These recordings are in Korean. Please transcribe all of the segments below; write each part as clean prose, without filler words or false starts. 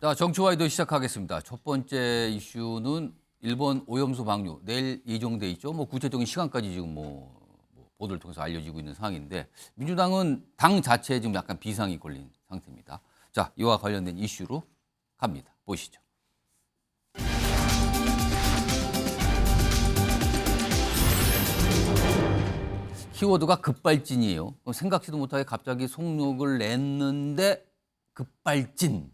자, 정치와이드 시작하겠습니다. 첫 번째 이슈는 일본 오염수 방류 내일 예정돼 있죠. 뭐 구체적인 시간까지 지금 보도를 통해서 알려지고 있는 상황인데 민주당은 당 자체에 지금 약간 비상이 걸린 상태입니다. 자, 이와 관련된 이슈로 갑니다. 보시죠. 키워드가 급발진이에요. 생각지도 못하게 갑자기 속력을 냈는데 급발진.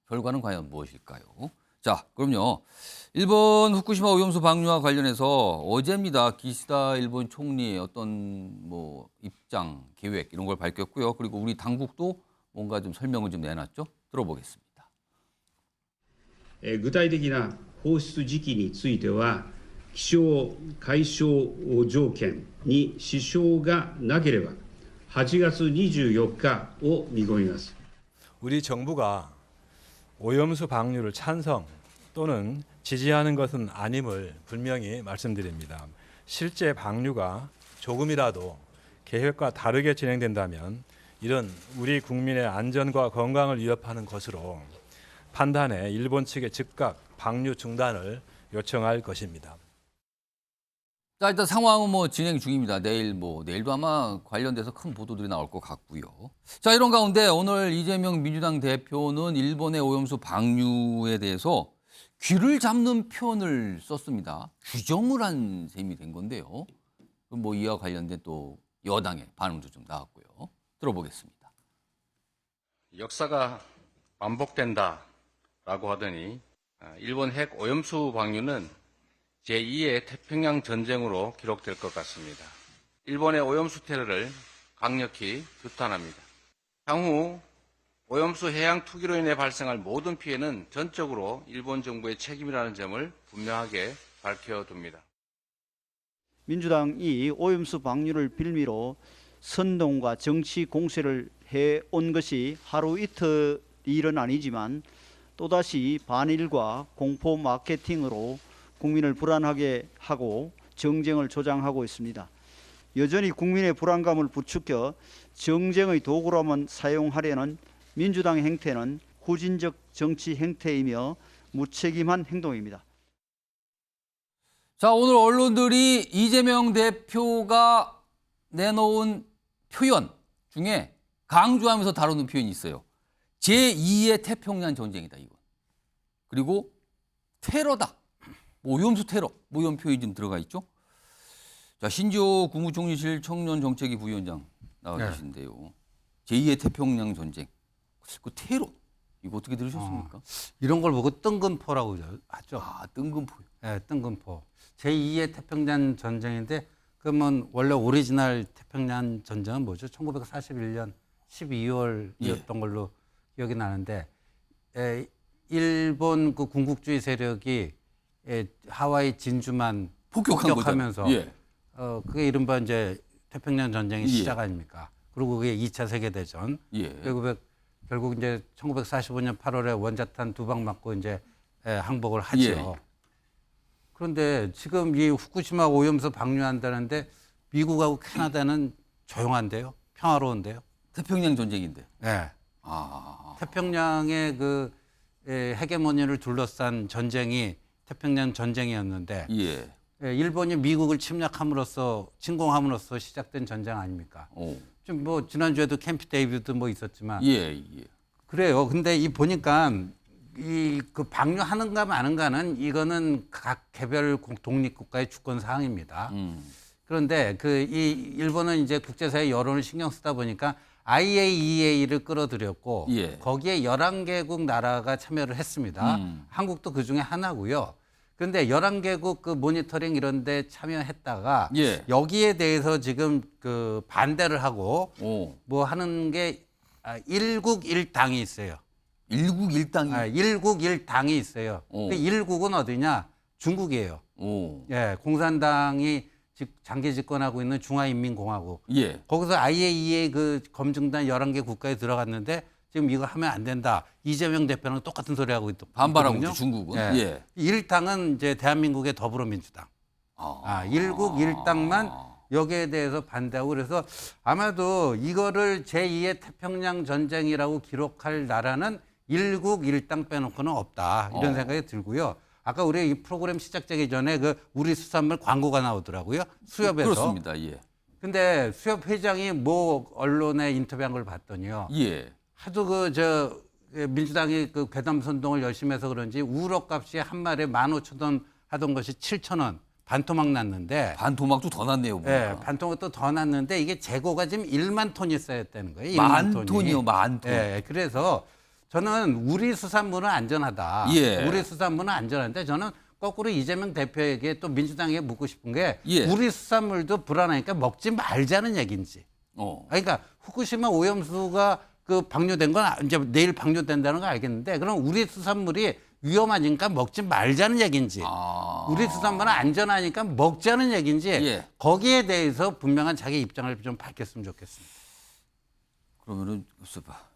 결과는 과연 무엇일까요? 자, 그럼요. 일본 후쿠시마 오염수 방류와 관련해서 어제입니다. 기시다 일본 총리의 어떤 입장, 계획 이런 걸 밝혔고요. 그리고 우리 당국도 뭔가 좀 설명을 좀 내놨죠. 들어보겠습니다. 具体的な放出時期については気象解消条件に支障がなければ8月24日を見込みます。 우리 정부가 오염수 방류를 찬성 또는 지지하는 것은 아님을 분명히 말씀드립니다. 실제 방류가 조금이라도 계획과 다르게 진행된다면 이런 우리 국민의 안전과 건강을 위협하는 것으로 판단해 일본 측에 즉각 방류 중단을 요청할 것입니다. 자, 일단 상황은 진행 중입니다. 내일도 아마 관련돼서 큰 보도들이 나올 것 같고요. 자, 이런 가운데 오늘 이재명 민주당 대표는 일본의 오염수 방류에 대해서 귀를 잡는 표현을 썼습니다. 규정을 한 셈이 된 건데요. 그럼 이와 관련된 또 여당의 반응도 좀 나왔고요. 들어보겠습니다. 역사가 반복된다라고 하더니 일본 핵 오염수 방류는 제2의 태평양 전쟁으로 기록될 것 같습니다. 일본의 오염수 테러를 강력히 규탄합니다. 향후 오염수 해양 투기로 인해 발생할 모든 피해는 전적으로 일본 정부의 책임이라는 점을 분명하게 밝혀둡니다. 민주당이 오염수 방류를 빌미로 선동과 정치 공세를 해온 것이 하루 이틀 일은 아니지만 또다시 반일과 공포 마케팅으로 국민을 불안하게 하고 정쟁을 조장하고 있습니다. 여전히 국민의 불안감을 부추겨 정쟁의 도구로만 사용하려는 민주당의 행태는 후진적 정치 행태이며 무책임한 행동입니다. 자, 오늘 언론들이 이재명 대표가 내놓은 표현 중에 강조하면서 다루는 표현이 있어요. 제2의 태평양 전쟁이다, 이건. 그리고 테러다. 오염수 테러, 이런 표현이 좀 들어가 있죠. 자, 신지호 국무총리실 청년정책위 부위원장 나와 계신데요. 제2의 태평양 전쟁, 그 테러, 이거 어떻게 들으셨습니까? 이런 걸 보고 뜬금포라고 하죠. 아, 뜬금포. 네, 뜬금포. 제2의 태평양 전쟁인데 그러면 원래 오리지널 태평양 전쟁은 뭐죠? 1941년 12월이었던 걸로 기억이 나는데 일본 그 군국주의 세력이 하와이 진주만 폭격하면서 그게 이른바 이제 태평양 전쟁의 시작 아닙니까? 그리고 그게 2차 세계 대전. 결국 이제 1945년 8월에 원자탄 2방 맞고 이제 항복을 하죠. 그런데 지금 이 후쿠시마 오염수 방류한다는데 미국하고 캐나다는 조용한데요, 평화로운데요. 태평양 전쟁인데. 네. 태평양의 그 헤게모니를 둘러싼 전쟁이 태평양 전쟁이었는데 일본이 미국을 침공함으로써 시작된 전쟁 아닙니까? 좀 지난주에도 캠프 데이비드 있었지만 그래요. 근데 보니까 그 방류하는가 마는가는 이거는 각 개별 독립국가의 주권 사항입니다. 그런데 이 일본은 이제 국제사회 여론을 신경 쓰다 보니까 IAEA를 끌어들였고 거기에 11개국 나라가 참여를 했습니다. 한국도 그 중에 하나고요. 그런데 11개국 그 모니터링 이런 데 참여했다가 여기에 대해서 지금 그 반대를 하고 하는 게 1국 1당이 있어요. 1국 1당이? 1국 1당이 있어요. 그 1국은 어디냐? 중국이에요. 공산당이 장기 집권하고 있는 중화인민공화국. 거기서 IAEA 그 검증단 11개 국가에 들어갔는데 지금 이거 하면 안 된다. 이재명 대표는 똑같은 소리 하고 있거든요. 반발하고 있죠, 중국은. 1당은 이제 대한민국의 더불어민주당. 1국 1당만 여기에 대해서 반대하고 그래서 아마도 이거를 제2의 태평양 전쟁이라고 기록할 나라는 일국 일당 빼놓고는 없다 이런 생각이 들고요. 아까 우리 이 프로그램 시작되기 전에 그 우리 수산물 광고가 나오더라고요. 수협에서. 그렇습니다. 예. 근데 수협 회장이 뭐 언론에 인터뷰한 걸 봤더니요. 예. 하도 민주당이 그 괴담 선동을 열심히 해서 그런지 우럭 값이 한 마리에 15,000원 하던 것이 7,000원 반토막 났는데. 반토막도 더 났네요. 보니까. 예, 반토막도 더 났는데 이게 재고가 지금 1만 톤이 쌓였다는 거예요. 1만 톤이요, 1만 톤. 예, 그래서 저는 우리 수산물은 안전하다. 예. 우리 수산물은 안전한데 저는 거꾸로 이재명 대표에게 또 민주당에게 묻고 싶은 게 예. 우리 수산물도 불안하니까 먹지 말자는 얘기인지. 그러니까 후쿠시마 오염수가 그 방류된 건 이제 내일 방류된다는 거 알겠는데 그럼 우리 수산물이 위험하니까 먹지 말자는 얘기인지 우리 수산물은 안전하니까 먹자는 얘기인지 예. 거기에 대해서 분명한 자기 입장을 좀 밝혔으면 좋겠습니다. 그러면은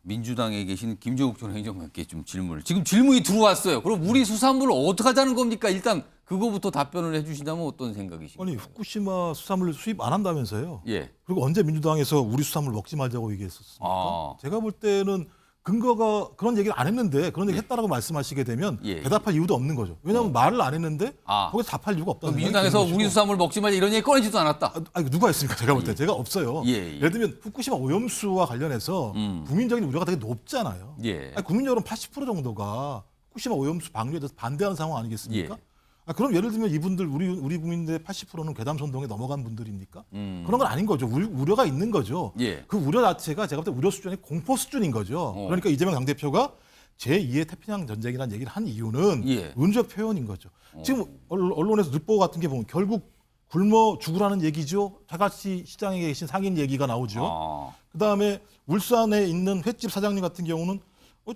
민주당에 계신 김종국 전 행정관께 좀 질문을. 지금 질문이 들어왔어요. 그럼 우리 수산물을 어떻게 하자는 겁니까? 일단 그거부터 답변을 해주신다면 어떤 생각이신가요? 아니 후쿠시마 수산물 수입 안 한다면서요. 예. 그리고 언제 민주당에서 우리 수산물 먹지 말자고 얘기했었습니까? 제가 볼 때는 근거가 그런 얘기를 안 했는데 그런 얘기 했다라고 말씀하시게 되면 예. 대답할 이유도 없는 거죠. 왜냐하면 말을 안 했는데 거기서 답할 이유가 없다는 거예요. 민주당에서 우리 수산물 먹지 말자 이런 얘기 꺼내지도 않았다. 아니 누가 했습니까? 제가 볼 때 제가 없어요. 예. 예를 들면 후쿠시마 오염수와 관련해서 국민적인 우려가 되게 높잖아요. 예. 아니, 국민 여론 80% 정도가 후쿠시마 오염수 방류에 대해서 반대하는 상황 아니겠습니까? 예. 그럼 예를 들면 이분들 우리 국민들의 80%는 괴담 선동에 넘어간 분들입니까? 그런 건 아닌 거죠. 우려가 있는 거죠. 예. 그 우려 자체가 제가 볼 때 우려 수준이 공포 수준인 거죠. 그러니까 이재명 당대표가 제2의 태평양 전쟁이라는 얘기를 한 이유는 예. 은유적 표현인 거죠. 지금 언론에서 늑보 같은 게 보면 결국 굶어 죽으라는 얘기죠. 자갈치 시장에 계신 상인 얘기가 나오죠. 그다음에 울산에 있는 횟집 사장님 같은 경우는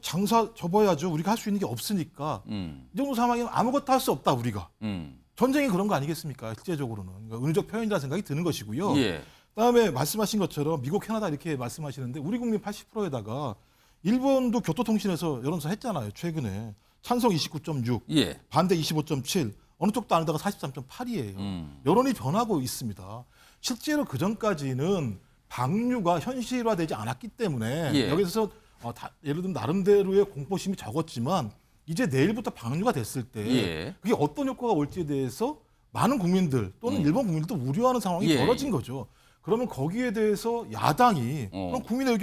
장사 접어야죠. 우리가 할 수 있는 게 없으니까. 이 정도 상황이면 아무것도 할 수 없다 우리가. 전쟁이 그런 거 아니겠습니까? 실제적으로는. 그러니까 은유적 표현이라는 생각이 드는 것이고요. 예. 그다음에 말씀하신 것처럼 미국, 캐나다 이렇게 말씀하시는데 우리 국민 80%에다가 일본도 교토통신에서 여론조사 했잖아요. 최근에. 찬성 29.6, 예. 반대 25.7, 어느 쪽도 아니다가 43.8이에요. 여론이 변하고 있습니다. 실제로 그전까지는 방류가 현실화되지 않았기 때문에 예. 여기서 예를 들면 나름대로의 공포심이 적었지만 이제 내일부터 방류가 됐을 때 예. 그게 어떤 효과가 올지에 대해서 많은 국민들 또는 일본 국민들도 우려하는 상황이 예. 벌어진 거죠. 그러면 거기에 대해서 야당이 그럼 국민의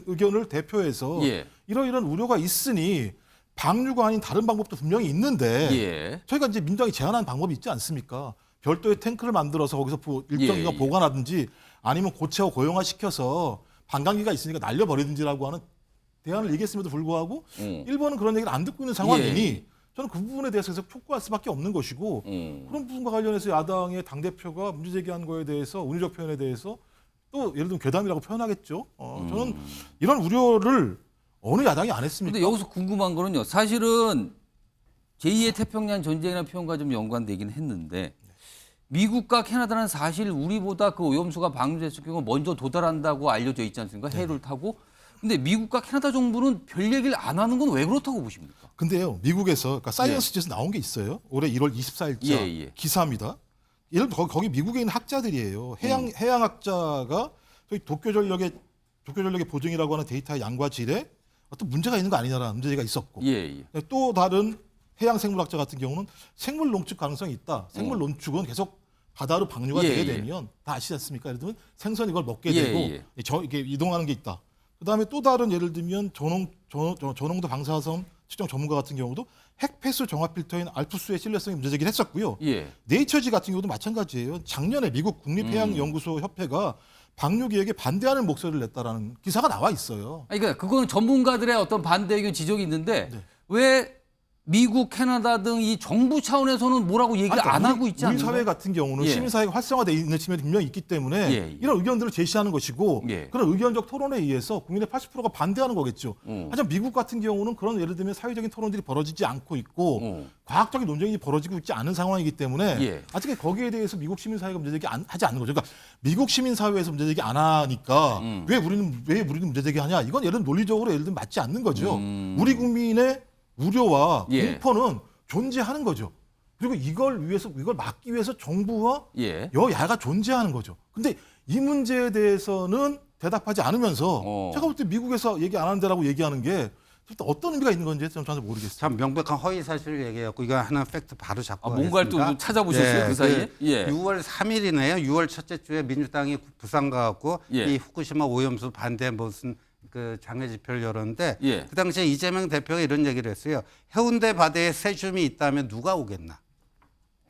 의견을 대표해서 예. 이러이런 우려가 있으니 방류가 아닌 다른 방법도 분명히 있는데 예. 저희가 이제 민주당이 제안한 방법이 있지 않습니까? 별도의 탱크를 만들어서 거기서 일정 기간 예. 보관하든지 아니면 고체화 고용화 시켜서 반감기가 있으니까 날려버리든지라고 하는 대안을 얘기했음에도 불구하고 일본은 그런 얘기를 안 듣고 있는 상황이니 예. 저는 그 부분에 대해서 계속 촉구할 수밖에 없는 것이고 그런 부분과 관련해서 야당의 당대표가 문제 제기한 거에 대해서 운유적 표현에 대해서 또 예를 들면 괴담이라고 표현하겠죠. 저는 이런 우려를 어느 야당이 안 했습니까? 근데 여기서 궁금한 거는요. 사실은 제2의 태평양 전쟁이라는 표현과 좀 연관되긴 했는데 미국과 캐나다는 사실 우리보다 그 오염수가 방류됐을 경우 먼저 도달한다고 알려져 있지 않습니까? 해를 타고. 근데 미국과 캐나다 정부는 별 얘기를 안 하는 건 왜 그렇다고 보십니까? 근데요, 미국에서 그러니까 사이언스지에서 나온 게 있어요. 올해 1월 24일자 기사입니다. 예를 들어 거기 미국에 있는 학자들이에요. 해양학자가 저희 도쿄전력의 보증이라고 하는 데이터의 양과 질에 어떤 문제가 있는 거 아니냐라는 문제가 있었고, 또 다른 해양생물학자 같은 경우는 생물 농축 가능성이 있다. 생물 농축은 계속 바다로 방류가 되게 되면 다 아시지 않습니까? 예를 들면 생선이 이걸 먹게 되고 이게 이동하는 게 있다. 그다음에 또 다른 예를 들면 저농도 방사선 측정 전문가 같은 경우도 핵폐수 정화 필터인 알프스의 신뢰성이 문제 제기를 했었고요. 네이처지 같은 경우도 마찬가지예요. 작년에 미국 국립해양연구소 협회가 방류 계획에 반대하는 목소리를 냈다라는 기사가 나와 있어요. 아니, 그러니까 그건 전문가들의 어떤 반대 의견 지적이 있는데 왜 미국, 캐나다 등 이 정부 차원에서는 뭐라고 얘기를 안 하고 있지 않나요? 우리 사회 같은 경우는 시민사회가 활성화되어 있는 측면이 분명히 있기 때문에 이런 의견들을 제시하는 것이고 그런 의견적 토론에 의해서 국민의 80%가 반대하는 거겠죠. 하지만 미국 같은 경우는 그런 예를 들면 사회적인 토론들이 벌어지지 않고 있고 과학적인 논쟁이 벌어지고 있지 않은 상황이기 때문에 아직 거기에 대해서 미국 시민사회가 문제제기 하지 않는 거죠. 그러니까 미국 시민사회에서 문제제기 안 하니까 왜 우리는 문제제기하냐? 이건 예를 들면 논리적으로 예를 들면 맞지 않는 거죠. 우리 국민의 우려와 공포는 존재하는 거죠. 그리고 이걸 막기 위해서 정부와 여야가 존재하는 거죠. 근데 이 문제에 대해서는 대답하지 않으면서 제가 볼 때 미국에서 얘기 안 하는 데라고 얘기하는 게 또 어떤 의미가 있는 건지 좀 잘 모르겠어요. 참 명백한 허위 사실을 얘기해갖고 이거 하나 팩트 바로 잡고 뭔가를 또 가겠습니다. 찾아보셨어요, 그 사이에? 예. 6월 3일이네요. 6월 첫째 주에 민주당이 부산 가갖고 예. 이 후쿠시마 오염수 반대 무슨 그 장애 집회를 열었는데 예. 그 당시에 이재명 대표가 이런 얘기를 했어요. 해운대 바다에 세슘이 있다면 누가 오겠나?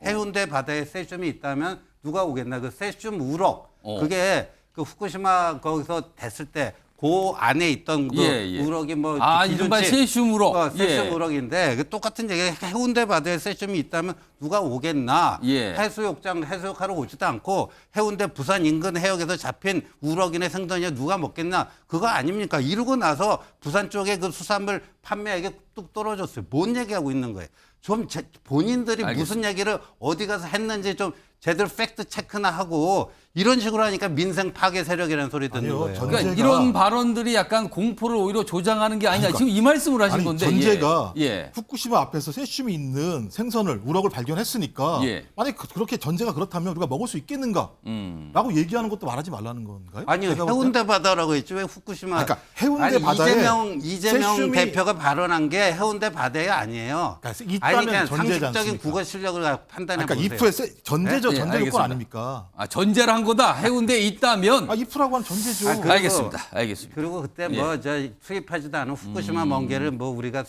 해운대 바다에 세슘이 있다면 누가 오겠나? 그 세슘 우럭 그게 그 후쿠시마 거기서 됐을 때 그 안에 있던 그 우럭이 뭐 이른바 세슘 우럭. 세슘 우럭인데 그 똑같은 얘기 해운대 바다에 세슘이 있다면 누가 오겠나? 해수욕장 해수욕하러 오지도 않고 해운대 부산 인근 해역에서 잡힌 우럭이나 생선이나 누가 먹겠나? 그거 아닙니까? 이러고 나서 부산 쪽에 그 수산물 판매액이 뚝 떨어졌어요. 뭔 얘기하고 있는 거예요? 좀 본인들이 무슨 얘기를 어디 가서 했는지 좀 제대로 팩트 체크나 하고 이런 식으로 하니까 민생 파괴 세력이라는 소리 듣는 거예요. 그러니까 이런 발언들이 약간 공포를 오히려 조장하는 게 아니냐. 지금 이 말씀을 하신 건데. 전제가 후쿠시마 앞에서 세슘이 있는 생선을 우럭을 발견했으니까 만약 그렇게 전제가 그렇다면 우리가 먹을 수 있겠는가라고 얘기하는 것도 말하지 말라는 건가요? 아니요. 해운대 바다라고 했죠. 왜 후쿠시마? 그러니까 해운대 바다에 이재명 대표가 발언한 게 해운대 바다에 아니에요. 그러니까 아니 그냥 상식적인 국어 실력을 판단해 보세요. 그러니까 이프의 전제 요건 아닙니까? 전제를 한 거다. 해운대에 있다면. 이프라고 한 전제죠. 알겠습니다. 알겠습니다. 그리고 그때 뭐 저 수입하지도 않은 후쿠시마 멍게를 뭐 우리가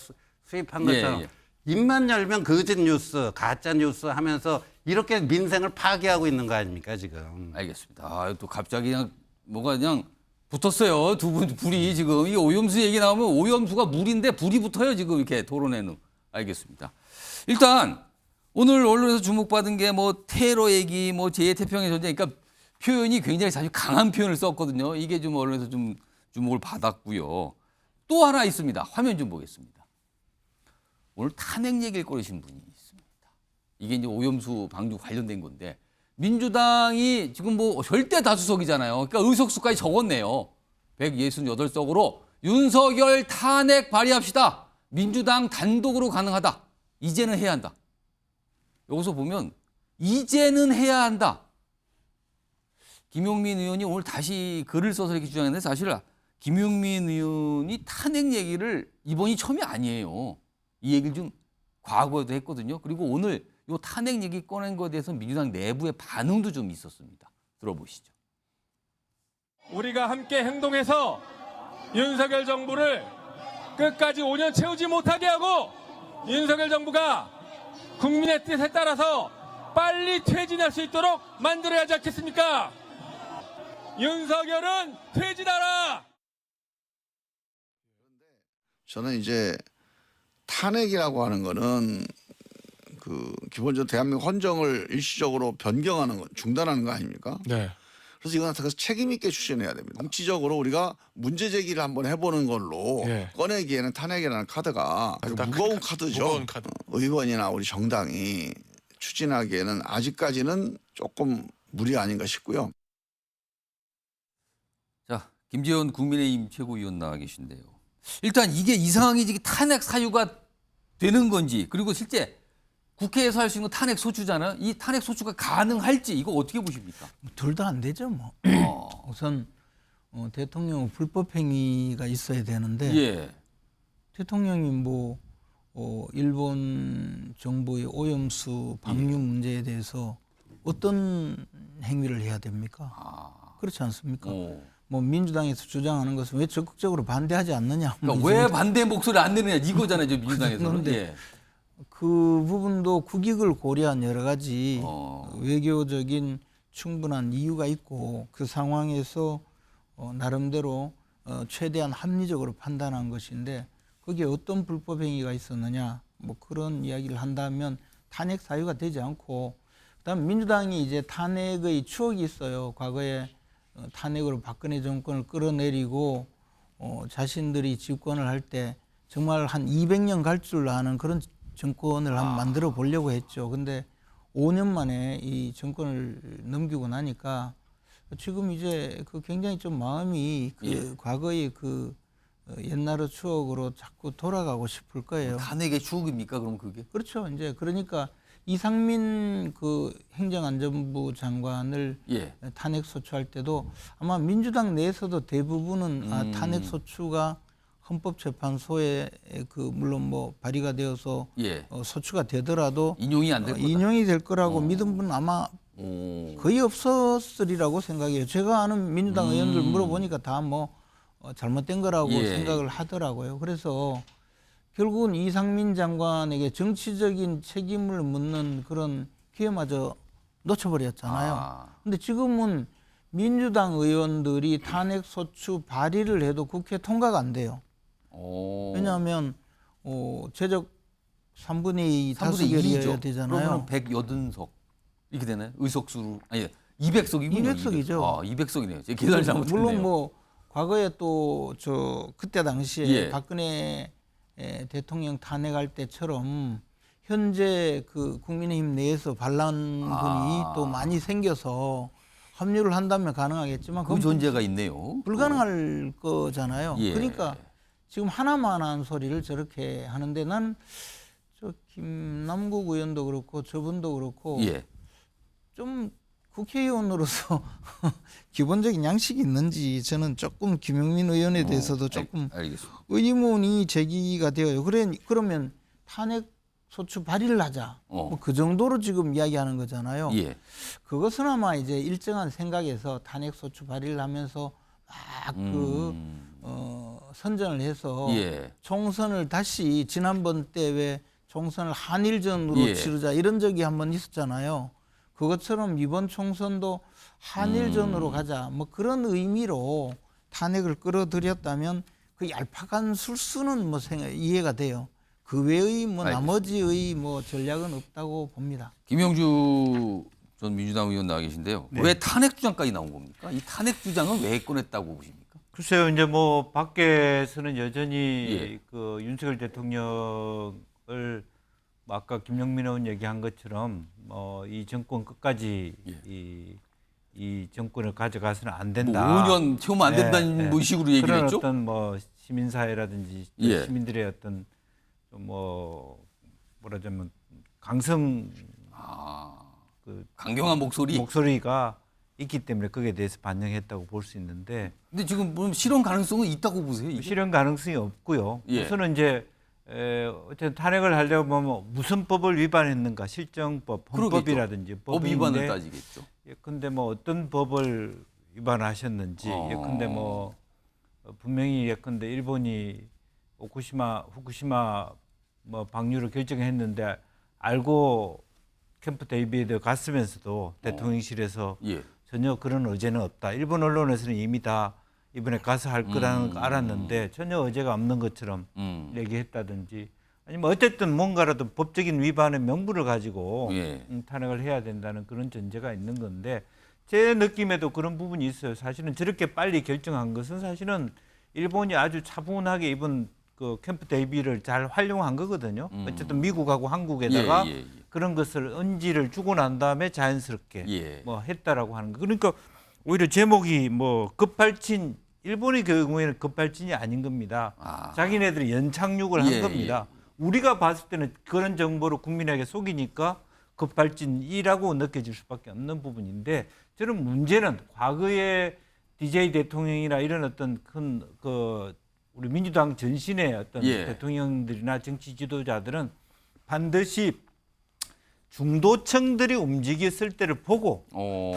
수입한 것처럼 입만 열면 거짓 뉴스, 가짜 뉴스 하면서 이렇게 민생을 파괴하고 있는 거 아닙니까 지금? 알겠습니다. 또 갑자기 그냥 뭐가 그냥 붙었어요. 두 분 불이 지금 이 오염수 얘기 나오면 오염수가 물인데 불이 붙어요 지금 이렇게 토론회는. 알겠습니다. 일단 오늘 언론에서 주목받은 게 뭐 테러 얘기, 뭐 제2태평양 전쟁, 그러니까 표현이 굉장히 사실 강한 표현을 썼거든요. 이게 좀 언론에서 좀 주목을 받았고요. 또 하나 있습니다. 화면 좀 보겠습니다. 오늘 탄핵 얘기를 꺼내신 분이 있습니다. 이게 이제 오염수 방류 관련된 건데 민주당이 지금 뭐 절대 다수석이잖아요. 그러니까 의석수까지 적었네요. 168석으로 윤석열 탄핵 발의합시다. 민주당 단독으로 가능하다. 이제는 해야 한다. 여기서 보면 이제는 해야 한다. 김용민 의원이 오늘 다시 글을 써서 이렇게 주장했는데 사실 김용민 의원이 탄핵 얘기를 이번이 처음이 아니에요. 이 얘기를 좀 과거에도 했거든요. 그리고 오늘 이 탄핵 얘기 꺼낸 것에 대해서 민주당 내부의 반응도 좀 있었습니다. 들어보시죠. 우리가 함께 행동해서 윤석열 정부를 끝까지 5년 채우지 못하게 하고 윤석열 정부가 국민의 뜻에 따라서 빨리 퇴진할 수 있도록 만들어야 하지 않겠습니까? 윤석열은 퇴진하라! 저는 이제 탄핵이라고 하는 거는 그 기본적으로 대한민국 헌정을 일시적으로 변경하는 거, 중단하는 거 아닙니까? 네. 그래서 이건 책임 있게 추진해야 됩니다. 정치적으로 우리가 문제 제기를 한번 해보는 걸로 꺼내기에는 탄핵이라는 카드가 아주 무거운 카드죠. 무거운 카드. 의원이나 우리 정당이 추진하기에는 아직까지는 조금 무리 아닌가 싶고요. 자, 김재원 국민의힘 최고위원 나와 계신데요. 일단 이게 이 상황이 탄핵 사유가 되는 건지 그리고 실제 국회에서 할 수 있는 탄핵 소추잖아요. 이 탄핵 소추가 가능할지 이거 어떻게 보십니까? 둘 다 안 되죠. 뭐. 우선 대통령 불법 행위가 있어야 되는데 대통령이 뭐 일본 정부의 오염수 방류 문제에 대해서 어떤 행위를 해야 됩니까? 그렇지 않습니까? 뭐 민주당에서 주장하는 것은 왜 적극적으로 반대하지 않느냐? 그러니까 왜 반대 목소리 안 내느냐 이거잖아요. 민주당에서는. 그 부분도 국익을 고려한 여러 가지 외교적인 충분한 이유가 있고 그 상황에서 나름대로 최대한 합리적으로 판단한 것인데 거기에 어떤 불법 행위가 있었느냐 뭐 그런 이야기를 한다면 탄핵 사유가 되지 않고 그다음 민주당이 이제 탄핵의 추억이 있어요. 과거에 탄핵으로 박근혜 정권을 끌어내리고 자신들이 집권을 할 때 정말 한 200년 갈 줄 아는 그런 정권을 한번 만들어 보려고 했죠. 근데 5년 만에 이 정권을 넘기고 나니까 지금 이제 그 굉장히 좀 마음이 그 과거의 그 옛날의 추억으로 자꾸 돌아가고 싶을 거예요. 탄핵의 추억입니까? 그럼 그게? 그렇죠. 이제 그러니까 이상민 그 행정안전부 장관을 탄핵 소추할 때도 아마 민주당 내에서도 대부분은 탄핵 소추가 헌법재판소에 그 물론 뭐 발의가 되어서 예. 소추가 되더라도 인용이 안 될 거다. 인용이 될 거라고 믿은 분은 아마 거의 없었으리라고 생각해요. 제가 아는 민주당 의원들 물어보니까 다 뭐 잘못된 거라고 예. 생각을 하더라고요. 그래서 결국은 이상민 장관에게 정치적인 책임을 묻는 그런 기회마저 놓쳐버렸잖아요. 근데 지금은 민주당 의원들이 탄핵 소추 발의를 해도 국회 통과가 안 돼요. 왜냐하면 제적 3분의 2 다수결이어야 되잖아요. 그러면 180석 이렇게 되나요? 의석수로 아니 200석이군요. 200석이죠. 아, 200석이네요. 제 계산을 잘못했네요. 물론 뭐 과거에 또 그때 당시에 예. 박근혜 대통령 탄핵할 때처럼 현재 그 국민의힘 내에서 반란군이 또 많이 생겨서 합류를 한다면 가능하겠지만 그 존재가 있네요. 불가능할 거잖아요. 예. 그러니까 지금 하나만 한 소리를 저렇게 하는데 난 저 김남국 의원도 그렇고 저분도 그렇고 예. 좀 국회의원으로서 기본적인 양식이 있는지 저는 조금 김용민 의원에 대해서도 조금 알겠습니다. 의문이 제기가 되어요. 그러면 탄핵 소추 발의를 하자. 뭐 그 정도로 지금 이야기하는 거잖아요. 예. 그것은 아마 이제 일정한 생각에서 탄핵 소추 발의를 하면서 막 선전을 해서 예. 총선을 다시 지난번 때 왜 총선을 한일전으로 예. 치르자 이런 적이 한번 있었잖아요. 그것처럼 이번 총선도 한일전으로 가자. 뭐 그런 의미로 탄핵을 끌어들였다면 그 얄팍한 술수는 뭐 이해가 돼요. 그 외의 뭐 알겠습니다. 나머지의 뭐 전략은 없다고 봅니다. 김영주 전 민주당 의원 나와 계신데요. 네. 왜 탄핵 주장까지 나온 겁니까? 이 탄핵 주장은 왜 꺼냈다고 보십니까? 글쎄요, 이제 뭐 밖에서는 여전히 예. 그 윤석열 대통령을 뭐 아까 김영민 의원 얘기한 것처럼 이 정권 끝까지 예. 이 정권을 가져가서는 안 뭐 된다. 5년 채우면 안 된다는 뭐 식으로 얘기를 그런 했죠. 어떤 뭐 시민사회라든지 예. 시민들의 어떤 좀 뭐라자면 강성 그 강경한 목소리가 있기 때문에 거기에 대해서 반영했다고 볼 수 있는데. 근데 지금 보면 실현 가능성은 있다고 보세요. 이게? 실현 가능성이 없고요. 예. 우선은 이제 어쨌든 탄핵을 하려고 보면 무슨 법을 위반했는가 실정법, 헌법이라든지 법 위반을 따지겠죠. 예컨대 뭐 어떤 법을 위반하셨는지 예컨대 뭐 분명히 예컨대 일본이 후쿠시마 뭐 방류를 결정했는데 알고 캠프 데이비드 갔으면서도 대통령실에서 예. 전혀 그런 의제는 없다. 일본 언론에서는 이미 다 이번에 가서 할 거라는 거 알았는데 전혀 의제가 없는 것처럼 얘기했다든지 아니면 어쨌든 뭔가라도 법적인 위반의 명분을 가지고 예. 탄핵을 해야 된다는 그런 전제가 있는 건데 제 느낌에도 그런 부분이 있어요. 사실은 저렇게 빨리 결정한 것은 사실은 일본이 아주 차분하게 이번 그 캠프 데이비드를 잘 활용한 거거든요. 어쨌든 미국하고 한국에다가 그런 것을 언지를 주고 난 다음에 자연스럽게 뭐 했다라고 하는 거. 그러니까 오히려 제목이 뭐 급발진 일본의 경우에는 급발진이 아닌 겁니다. 자기네들이 연착륙을 한 겁니다. 우리가 봤을 때는 그런 정보를 국민에게 속이니까 급발진이라고 느껴질 수밖에 없는 부분인데 저는 문제는 과거에 DJ 대통령이나 이런 어떤 큰 우리 민주당 전신의 어떤 대통령들이나 정치 지도자들은 반드시 중도층들이 움직였을 때를 보고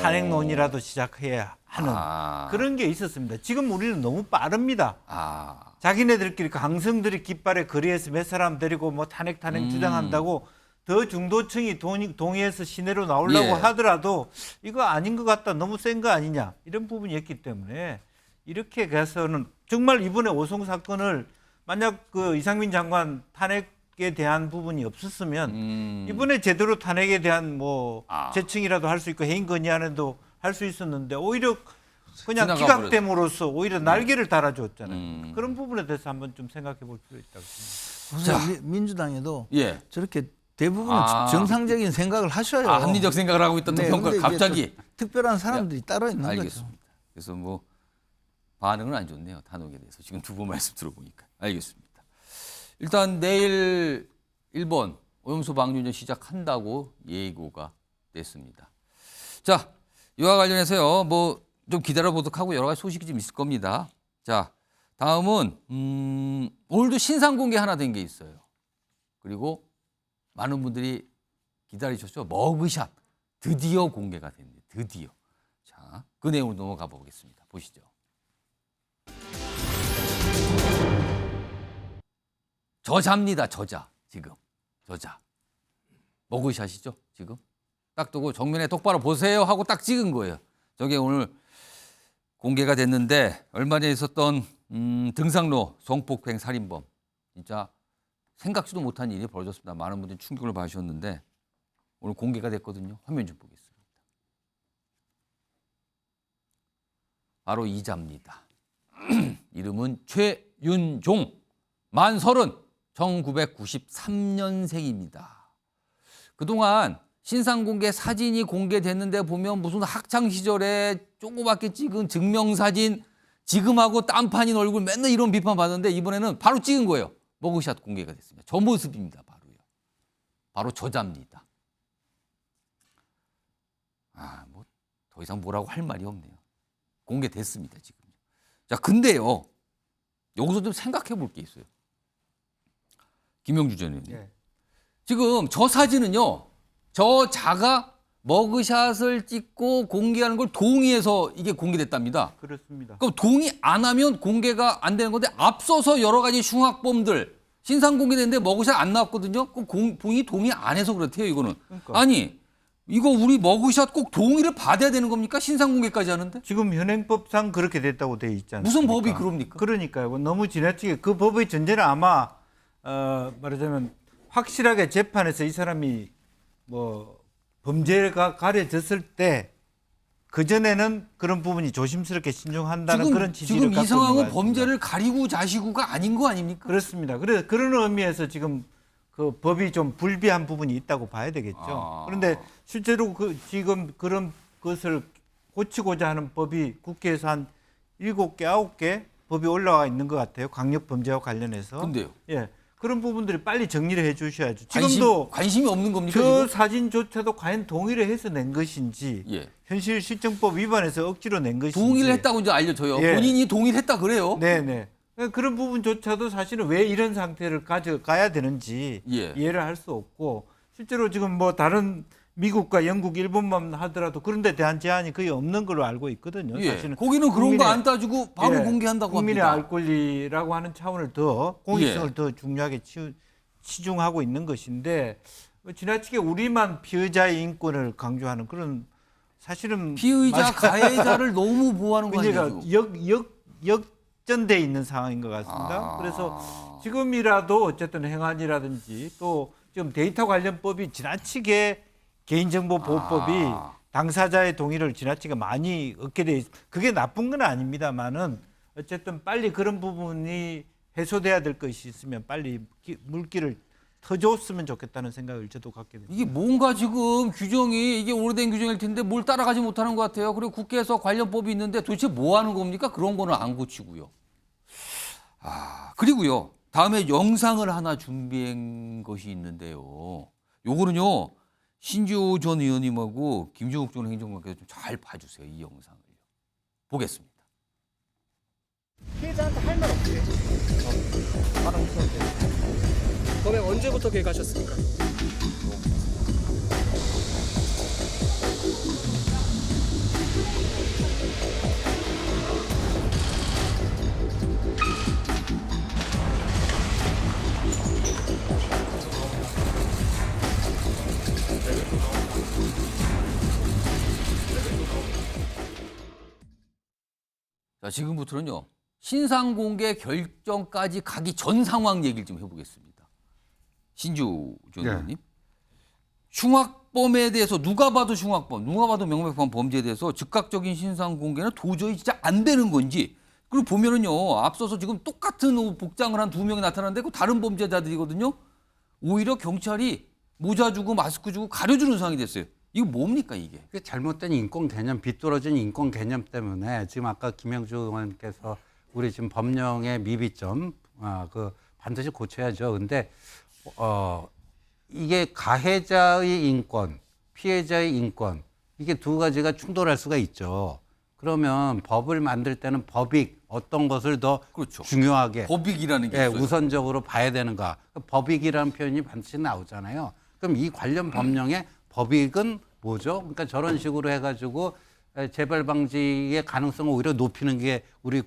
탄핵론이라도 시작해야 하는 그런 게 있었습니다. 지금 우리는 너무 빠릅니다. 자기네들끼리 강성들이 깃발에 거리에서 몇 사람 데리고 뭐 탄핵 주장한다고 더 중도층이 동의해서 시내로 나오려고 하더라도 이거 아닌 것 같다. 너무 센 거 아니냐. 이런 부분이었기 때문에 이렇게 가서는 정말 이번에 오송 사건을 만약 그 이상민 장관 탄핵에 대한 부분이 없었으면 이번에 제대로 탄핵에 대한 뭐 재청이라도 할 수 있고 해임 건의안에도 할 수 있었는데 오히려 그냥 기각됨으로써 오히려 날개를 달아줬잖아요. 그런 부분에 대해서 한번 좀 생각해 볼 필요 있다고 생각합니다. 민주당에도 저렇게 대부분 정상적인 생각을 하셔요. 합리적 생각을 하고 있던 평가 갑자기 특별한 사람들이 따로 있는 알겠습니다. 거죠. 그래서 뭐 반응은 안 좋네요. 탄핵에 대해서 지금 두 분 말씀 들어보니까 알겠습니다. 일단 내일 일본 오염수 방류전 시작한다고 예고가 됐습니다. 자, 이와 관련해서요. 뭐 좀 기다려 보도록 하고 여러 가지 소식이 좀 있을 겁니다. 자, 다음은 오늘도 신상 공개 하나 된 게 있어요. 그리고 많은 분들이 기다리셨죠. 머그샷 드디어 공개가 됐네요. 드디어. 자, 그 내용으로 넘어가 보겠습니다. 보시죠. 저자입니다. 저자. 지금. 저자. 머그샷이죠. 지금. 딱 두고 정면에 똑바로 보세요 하고 딱 찍은 거예요. 저게 오늘 공개가 됐는데 얼마 전에 있었던 등산로 성폭행 살인범. 진짜 생각지도 못한 일이 벌어졌습니다. 많은 분들이 충격을 받으셨는데 오늘 공개가 됐거든요. 화면 좀 보겠습니다. 바로 이자입니다. 이름은 최윤종, 만 30, 1993년생입니다. 그동안 신상공개 사진이 공개됐는데 보면 무슨 학창시절에 조그맣게 찍은 증명사진, 지금하고 딴판인 얼굴 맨날 이런 비판 받았는데 이번에는 바로 찍은 거예요. 머그샷 공개가 됐습니다. 저 모습입니다. 바로요. 바로 저자입니다. 뭐 더 이상 뭐라고 할 말이 없네요. 공개됐습니다. 지금. 자, 근데요. 여기서 좀 생각해 볼 게 있어요. 김영주 전 의원님. 네. 지금 저 사진은요. 저자가 머그샷을 찍고 공개하는 걸 동의해서 이게 공개됐답니다. 그렇습니다. 그럼 동의 안 하면 공개가 안 되는 건데 앞서서 여러 가지 흉악범들 신상 공개됐는데 머그샷 안 나왔거든요. 그럼 동의 안 해서 그렇대요. 이거는. 그러니까. 아니 이거 우리 머그샷 꼭 동의를 받아야 되는 겁니까? 신상 공개까지 하는데? 지금 현행법상 그렇게 됐다고 돼 있지 않습니까? 무슨 법이 그럽니까? 그러니까요. 너무 지나치게 그 법의 전제는 아마 말하자면 확실하게 재판에서 이 사람이 뭐 범죄가 가려졌을 때 그전에는 그런 부분이 조심스럽게 신중한다는 그런 지지를 지금 갖고 이 상황은 있는 것 같습니다. 범죄를 가리고 자시고가 아닌 거 아닙니까? 그렇습니다. 그래서 그런 의미에서 지금 그 법이 좀 불비한 부분이 있다고 봐야 되겠죠. 그런데 실제로 지금 그런 것을 고치고자 하는 법이 국회에서 한 7개, 9개 법이 올라와 있는 것 같아요. 강력범죄와 관련해서. 근데요. 예. 그런 부분들이 빨리 정리를 해 주셔야죠. 지금도 관심이 없는 겁니까? 저 지금? 사진조차도 과연 동의를 해서 낸 것인지 예. 현실 실정법 위반해서 억지로 낸 것인지 동의를 했다고 이제 알려줘요. 예. 본인이 동의를 했다 그래요. 네네. 그런 부분조차도 사실은 왜 이런 상태를 가져가야 되는지 예. 이해를 할 수 없고 실제로 지금 뭐 다른 미국과 영국, 일본만 하더라도 그런 데 대한 제한이 거의 없는 걸로 알고 있거든요. 예. 사실은 거기는 그런 거 안 따지고 바로 예, 공개한다고 국민의 합니다. 알 권리라고 하는 차원을 더 공익성을 예. 더 중요하게 치중하고 있는 것인데 지나치게 우리만 피의자의 인권을 강조하는 그런 사실은 피의자, 가해자를 너무 보호하는 거 아니에요? 역전돼 있는 상황인 것 같습니다. 그래서 지금이라도 어쨌든 행안이라든지 또 지금 데이터 관련법이 지나치게 개인정보보호법이 당사자의 동의를 지나치게 많이 얻게 돼 있. 그게 나쁜 건 아닙니다만은 어쨌든 빨리 그런 부분이 해소돼야 될 것이 있으면 빨리 물기를 터줬으면 좋겠다는 생각을 저도 갖게 됩니다. 이게 뭔가 지금 규정이 이게 오래된 규정일 텐데 뭘 따라가지 못하는 것 같아요. 그리고 국회에서 관련 법이 있는데 도대체 뭐 하는 겁니까? 그런 거는 안 고치고요. 그리고요. 다음에 영상을 하나 준비한 것이 있는데요. 요거는요. 신지호 전 의원님하고 김종욱 전 행정관께서 좀 잘 봐주세요. 이 영상을요. 보겠습니다. 피해자한테 할 말 없게. 말은 없었는데. 범행 언제부터 계획하셨습니까? 자, 지금부터는요. 신상 공개 결정까지 가기 전 상황 얘기를 좀 해보겠습니다. 신주 전 의원님. 흉악범에 대해서 누가 봐도 흉악범, 누가 봐도 명백한 범죄에 대해서 즉각적인 신상 공개는 도저히 진짜 안 되는 건지. 그리고 보면은요. 앞서서 지금 똑같은 복장을 한 2명이 나타났는데 그 다른 범죄자들이거든요. 오히려 경찰이 모자 주고 마스크 주고 가려주는 상황이 됐어요. 이거 뭡니까 이게? 잘못된 인권 개념, 비뚤어진 인권 개념 때문에 지금 아까 김영주 의원께서 우리 지금 법령의 미비점 그 반드시 고쳐야죠. 근데 이게 가해자의 인권, 피해자의 인권 이게 두 가지가 충돌할 수가 있죠. 그러면 법을 만들 때는 법익 어떤 것을 더 그렇죠. 중요하게 법익이라는 게 예, 있어요. 우선적으로 봐야 되는가. 법익이라는 표현이 반드시 나오잖아요. 그럼 이 관련 법령의 법익은 뭐죠? 그러니까 저런 식으로 해가지고 재발 방지의 가능성을 오히려 높이는 게 우리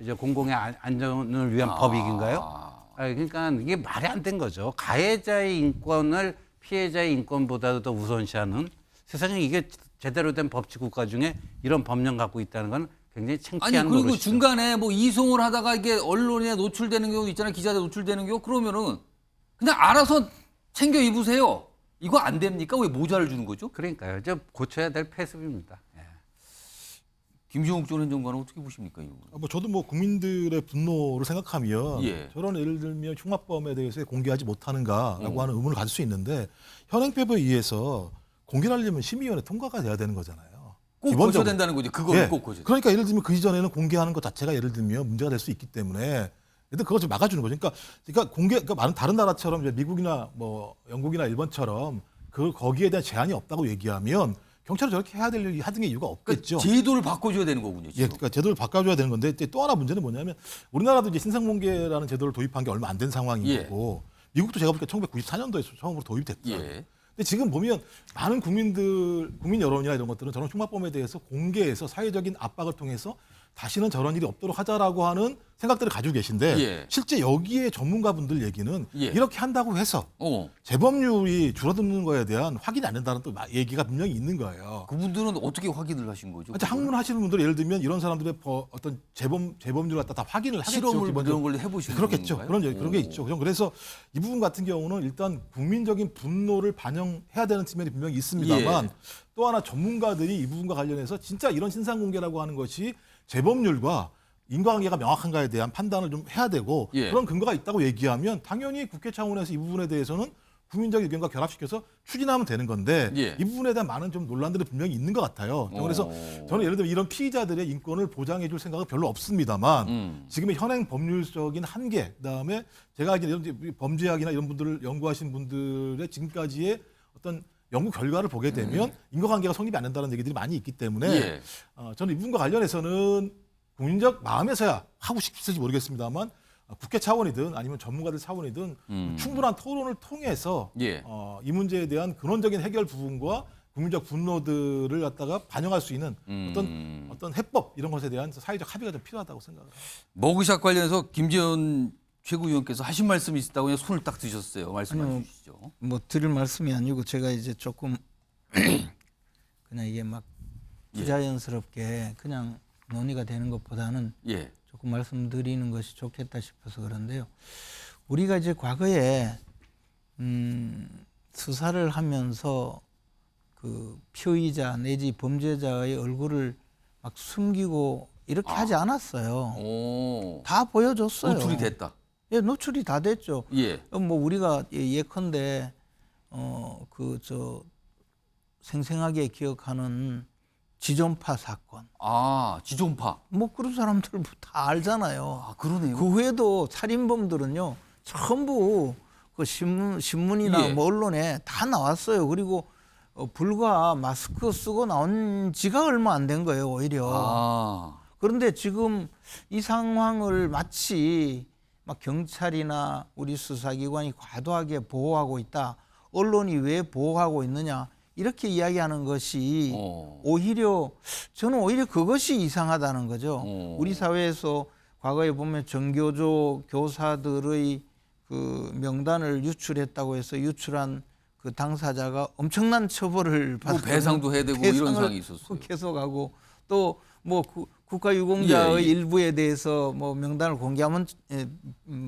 이제 공공의 안전을 위한 법익인가요? 그러니까 이게 말이 안 된 거죠. 가해자의 인권을 피해자의 인권보다도 더 우선시하는 세상에 이게 제대로 된 법치 국가 중에 이런 법령 갖고 있다는 건 굉장히 창피한 아니 그리고 노릇이죠. 중간에 뭐 이송을 하다가 이게 언론에 노출되는 경우 있잖아요. 기자들 노출되는 경우 그러면은 그냥 알아서 챙겨 입으세요. 이거 안 됩니까? 왜 모자를 주는 거죠? 그러니까요. 저 고쳐야 될 폐습입니다. 예. 김종욱 전 행정관은 어떻게 보십니까? 이거? 뭐 저도 뭐 국민들의 분노를 생각하면 예. 저런 예를 들면 흉악범에 대해서 공개하지 못하는가라고 하는 의문을 가질 수 있는데 현행법에 의해서 공개하려면 심의위원회 통과가 돼야 되는 거잖아요. 꼭 거쳐야 된다는 거죠. 그거는 예. 꼭 거쳐야. 그러니까 예를 들면 그 이전에는 공개하는 것 자체가 예를 들면 문제가 될 수 있기 때문에 일단 그걸 좀 막아주는 거죠. 그러니까 그러니까 많은 다른 나라처럼 이제 미국이나 뭐 영국이나 일본처럼 거기에 대한 제한이 없다고 얘기하면 경찰이 저렇게 해야 될 하등의 이유가 없겠죠. 그러니까 제도를 바꿔줘야 되는 거군요. 지금. 예, 그러니까 제도를 바꿔줘야 되는 건데 또 하나 문제는 뭐냐면 우리나라도 이제 신상공개라는 제도를 도입한 게 얼마 안 된 상황이고 미국도 제가 보니까 1994년도에 처음으로 도입됐다. 예. 근데 지금 보면 많은 국민 여론이나 이런 것들은 저런 흉악범에 대해서 공개해서 사회적인 압박을 통해서 다시는 저런 일이 없도록 하자라고 하는 생각들을 가지고 계신데 예. 실제 여기에 전문가분들 얘기는 예. 이렇게 한다고 해서 재범률이 줄어드는 거에 대한 확인이 안 된다는 또 얘기가 분명히 있는 거예요. 그분들은 어떻게 확인을 하신 거죠? 학문하시는 분들 예를 들면 이런 사람들의 어떤 재범률 갖다 다 확인을 하겠죠. 실험을 이런 걸 해보시는 그렇겠죠. 건가요? 그런 게 있죠. 그래서 이 부분 같은 경우는 일단 국민적인 분노를 반영해야 되는 측면이 분명히 있습니다만 예. 또 하나 전문가들이 이 부분과 관련해서 진짜 이런 신상공개라고 하는 것이 재범률과 인과관계가 명확한가에 대한 판단을 좀 해야 되고 예. 그런 근거가 있다고 얘기하면 당연히 국회 차원에서 이 부분에 대해서는 국민적 의견과 결합시켜서 추진하면 되는 건데 예. 이 부분에 대한 많은 좀 논란들이 분명히 있는 것 같아요. 그래서 저는 예를 들면 이런 피의자들의 인권을 보장해 줄 생각은 별로 없습니다만 지금의 현행 법률적인 한계 그다음에 제가 알기로는 범죄학이나 이런 분들을 연구하신 분들의 지금까지의 어떤 연구 결과를 보게 되면 인과관계가 성립이 안 된다는 얘기들이 많이 있기 때문에 예. 저는 이 부분과 관련해서는 국민적 마음에서야 하고 싶을지 모르겠습니다만 국회 차원이든 아니면 전문가들 차원이든 충분한 토론을 통해서 예. 이 문제에 대한 근원적인 해결 부분과 국민적 분노들을 갖다가 반영할 수 있는 어떤 해법 이런 것에 대한 사회적 합의가 좀 필요하다고 생각을 합니다. 머그샷 관련해서 김재현 최고위원께서 하신 말씀이 있다고 그냥 손을 딱 드셨어요. 말씀해 주시죠. 뭐 드릴 말씀이 아니고 제가 이제 조금 그냥 이게 막 부자연스럽게 그냥 논의가 되는 것보다는 예. 조금 말씀드리는 것이 좋겠다 싶어서 그런데요. 우리가 이제 과거에 수사를 하면서 그 피의자 내지 범죄자의 얼굴을 막 숨기고 이렇게 하지 않았어요. 다 보여줬어요. 노출이 됐다. 예, 노출이 다 됐죠. 예. 뭐 우리가 예컨대 생생하게 기억하는 지존파 사건. 아, 지존파. 뭐 그런 사람들 다 알잖아요. 아, 그러네요. 그 외에도 살인범들은요 전부 그 신문이나 예. 뭐 언론에 다 나왔어요. 그리고 불과 마스크 쓰고 나온 지가 얼마 안 된 거예요, 오히려. 아. 그런데 지금 이 상황을 마치 막 경찰이나 우리 수사기관이 과도하게 보호하고 있다. 언론이 왜 보호하고 있느냐. 이렇게 이야기하는 것이 저는 오히려 그것이 이상하다는 거죠. 우리 사회에서 과거에 보면 정교조 교사들의 그 명단을 유출했다고 해서 유출한 그 당사자가 엄청난 처벌을 받고 배상도 해야 되고 이런 상황이 있었어요. 계속하고 또 뭐 국가유공자의 예. 일부에 대해서 뭐 명단을 공개하면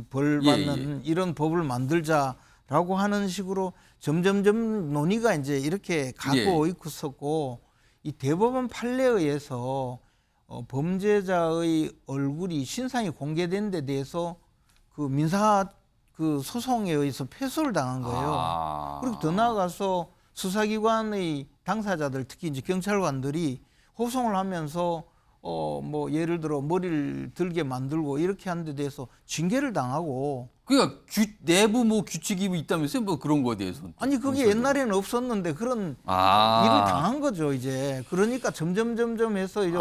벌 받는 이런 법을 만들자라고 하는 식으로 점점점 논의가 이제 이렇게 가고 있었고 이 대법원 판례에 의해서 범죄자의 얼굴이 신상이 공개된 데 대해서 그 민사 그 소송에 의해서 패소를 당한 거예요. 그리고 더 나아가서 수사기관의 당사자들 특히 이제 경찰관들이 호송을 하면서 뭐 예를 들어 머리를 들게 만들고 이렇게 하는 데 대해서 징계를 당하고 그러니까 내부 뭐 규칙이 있다면서요? 뭐 그런 거에 대해서는. 아니 그게 옛날에는 없었는데 그런 일을 당한 거죠 이제. 그러니까 점점 해서 이제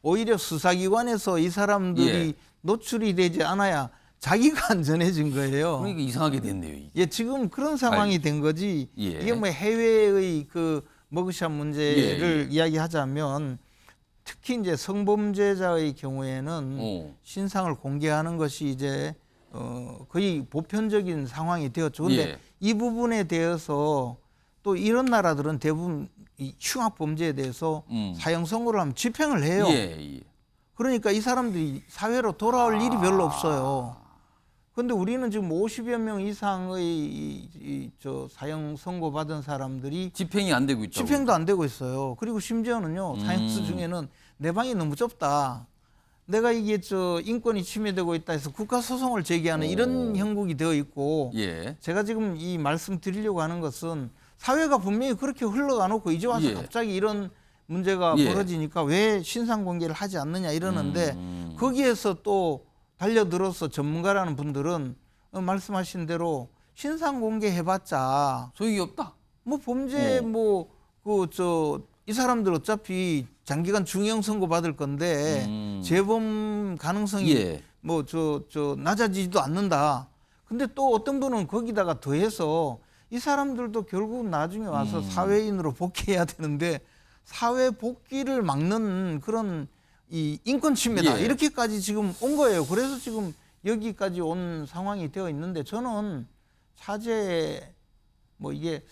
오히려 수사기관에서 이 사람들이 예. 노출이 되지 않아야 자기가 안전해진 거예요. 그러니까 이상하게 됐네요. 이게. 예, 지금 그런 상황이 된 거지. 예. 이게 뭐 해외의 그 머그샷 문제를 이야기하자면 특히 이제 성범죄자의 경우에는 신상을 공개하는 것이 이제 거의 보편적인 상황이 되었죠. 그런데 이 부분에 대해서 또 이런 나라들은 대부분 이 흉악 범죄에 대해서 사형 선고를 하면 집행을 해요. 그러니까 이 사람들이 사회로 돌아올 일이 별로 없어요. 그런데 우리는 지금 50여 명 이상의 저 사형 선고 받은 사람들이 집행이 안 되고 있다고. 집행도 안 되고 있어요. 그리고 심지어는요, 사형수 중에는 내 방이 너무 좁다. 내가 이게 저 인권이 침해되고 있다 해서 국가 소송을 제기하는 이런 형국이 되어 있고, 제가 지금 이 말씀 드리려고 하는 것은 사회가 분명히 그렇게 흘러가 놓고 이제 와서 갑자기 이런 문제가 벌어지니까 왜 신상 공개를 하지 않느냐 이러는데 거기에서 또 달려들어서 전문가라는 분들은 말씀하신 대로 신상 공개해봤자 소용이 없다. 뭐 범죄 이 사람들 어차피 장기간 중형 선고 받을 건데 재범 가능성이 낮아지지도 않는다. 근데 또 어떤 분은 거기다가 더해서 이 사람들도 결국 나중에 와서 사회인으로 복귀해야 되는데 사회 복귀를 막는 그런 이 인권 침해다. 이렇게까지 지금 온 거예요. 그래서 지금 여기까지 온 상황이 되어 있는데 저는 차제 뭐 이게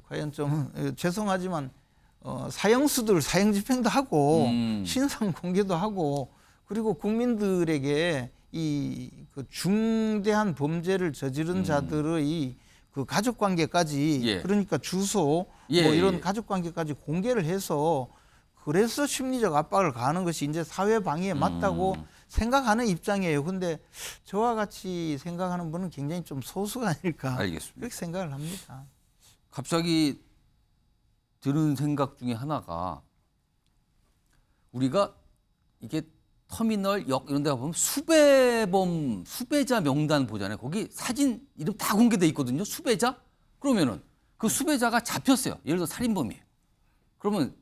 과연 좀 죄송하지만 사형수들 사형 집행도 하고 신상 공개도 하고 그리고 국민들에게 이 그 중대한 범죄를 저지른 자들의 그 가족 관계까지 그러니까 주소 뭐 이런 가족 관계까지 공개를 해서 그래서 심리적 압박을 가하는 것이 이제 사회 방위에 맞다고 생각하는 입장이에요. 근데 저와 같이 생각하는 분은 굉장히 좀 소수가 아닐까. 알겠습니다. 그렇게 생각을 합니다. 갑자기 드는 생각 중에 하나가 우리가 이게 터미널 역 이런 데 가보면 수배자 명단 보잖아요. 거기 사진 이름 다 공개돼 있거든요. 수배자? 그러면은 그 수배자가 잡혔어요. 예를 들어 살인범이에요. 그러면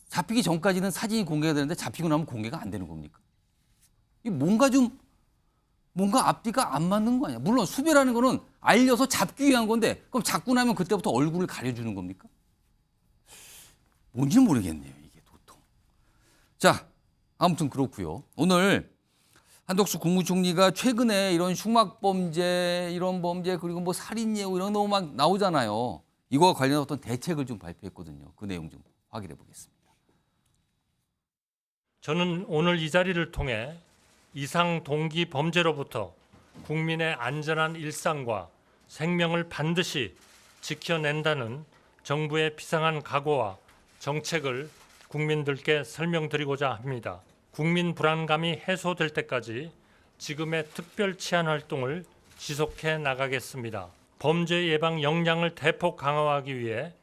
잡히기 전까지는 사진이 공개가 되는데 잡히고 나면 공개가 안 되는 겁니까? 이 뭔가 앞뒤가 안 맞는 거 아니야? 물론 수배라는 거는 알려서 잡기 위한 건데 그럼 잡고 나면 그때부터 얼굴을 가려주는 겁니까? 뭔지 모르겠네요, 이게 도통. 자, 아무튼 그렇고요. 오늘 한덕수 국무총리가 최근에 이런 흉악범죄, 이런 범죄 그리고 뭐 살인 예우 이런 거 막 나오잖아요. 이거와 관련한 어떤 대책을 좀 발표했거든요. 그 내용 좀 확인해 보겠습니다. 저는 오늘 이 자리를 통해 이상 동기 범죄로부터 국민의 안전한 일상과 생명을 반드시 지켜낸다는 정부의 비상한 각오와 정책을 국민들께 설명드리고자 합니다. 국민 불안감이 해소될 때까지 지금의 특별 치안 활동을 지속해 나가겠습니다. 범죄 예방 역량을 대폭 강화하기 위해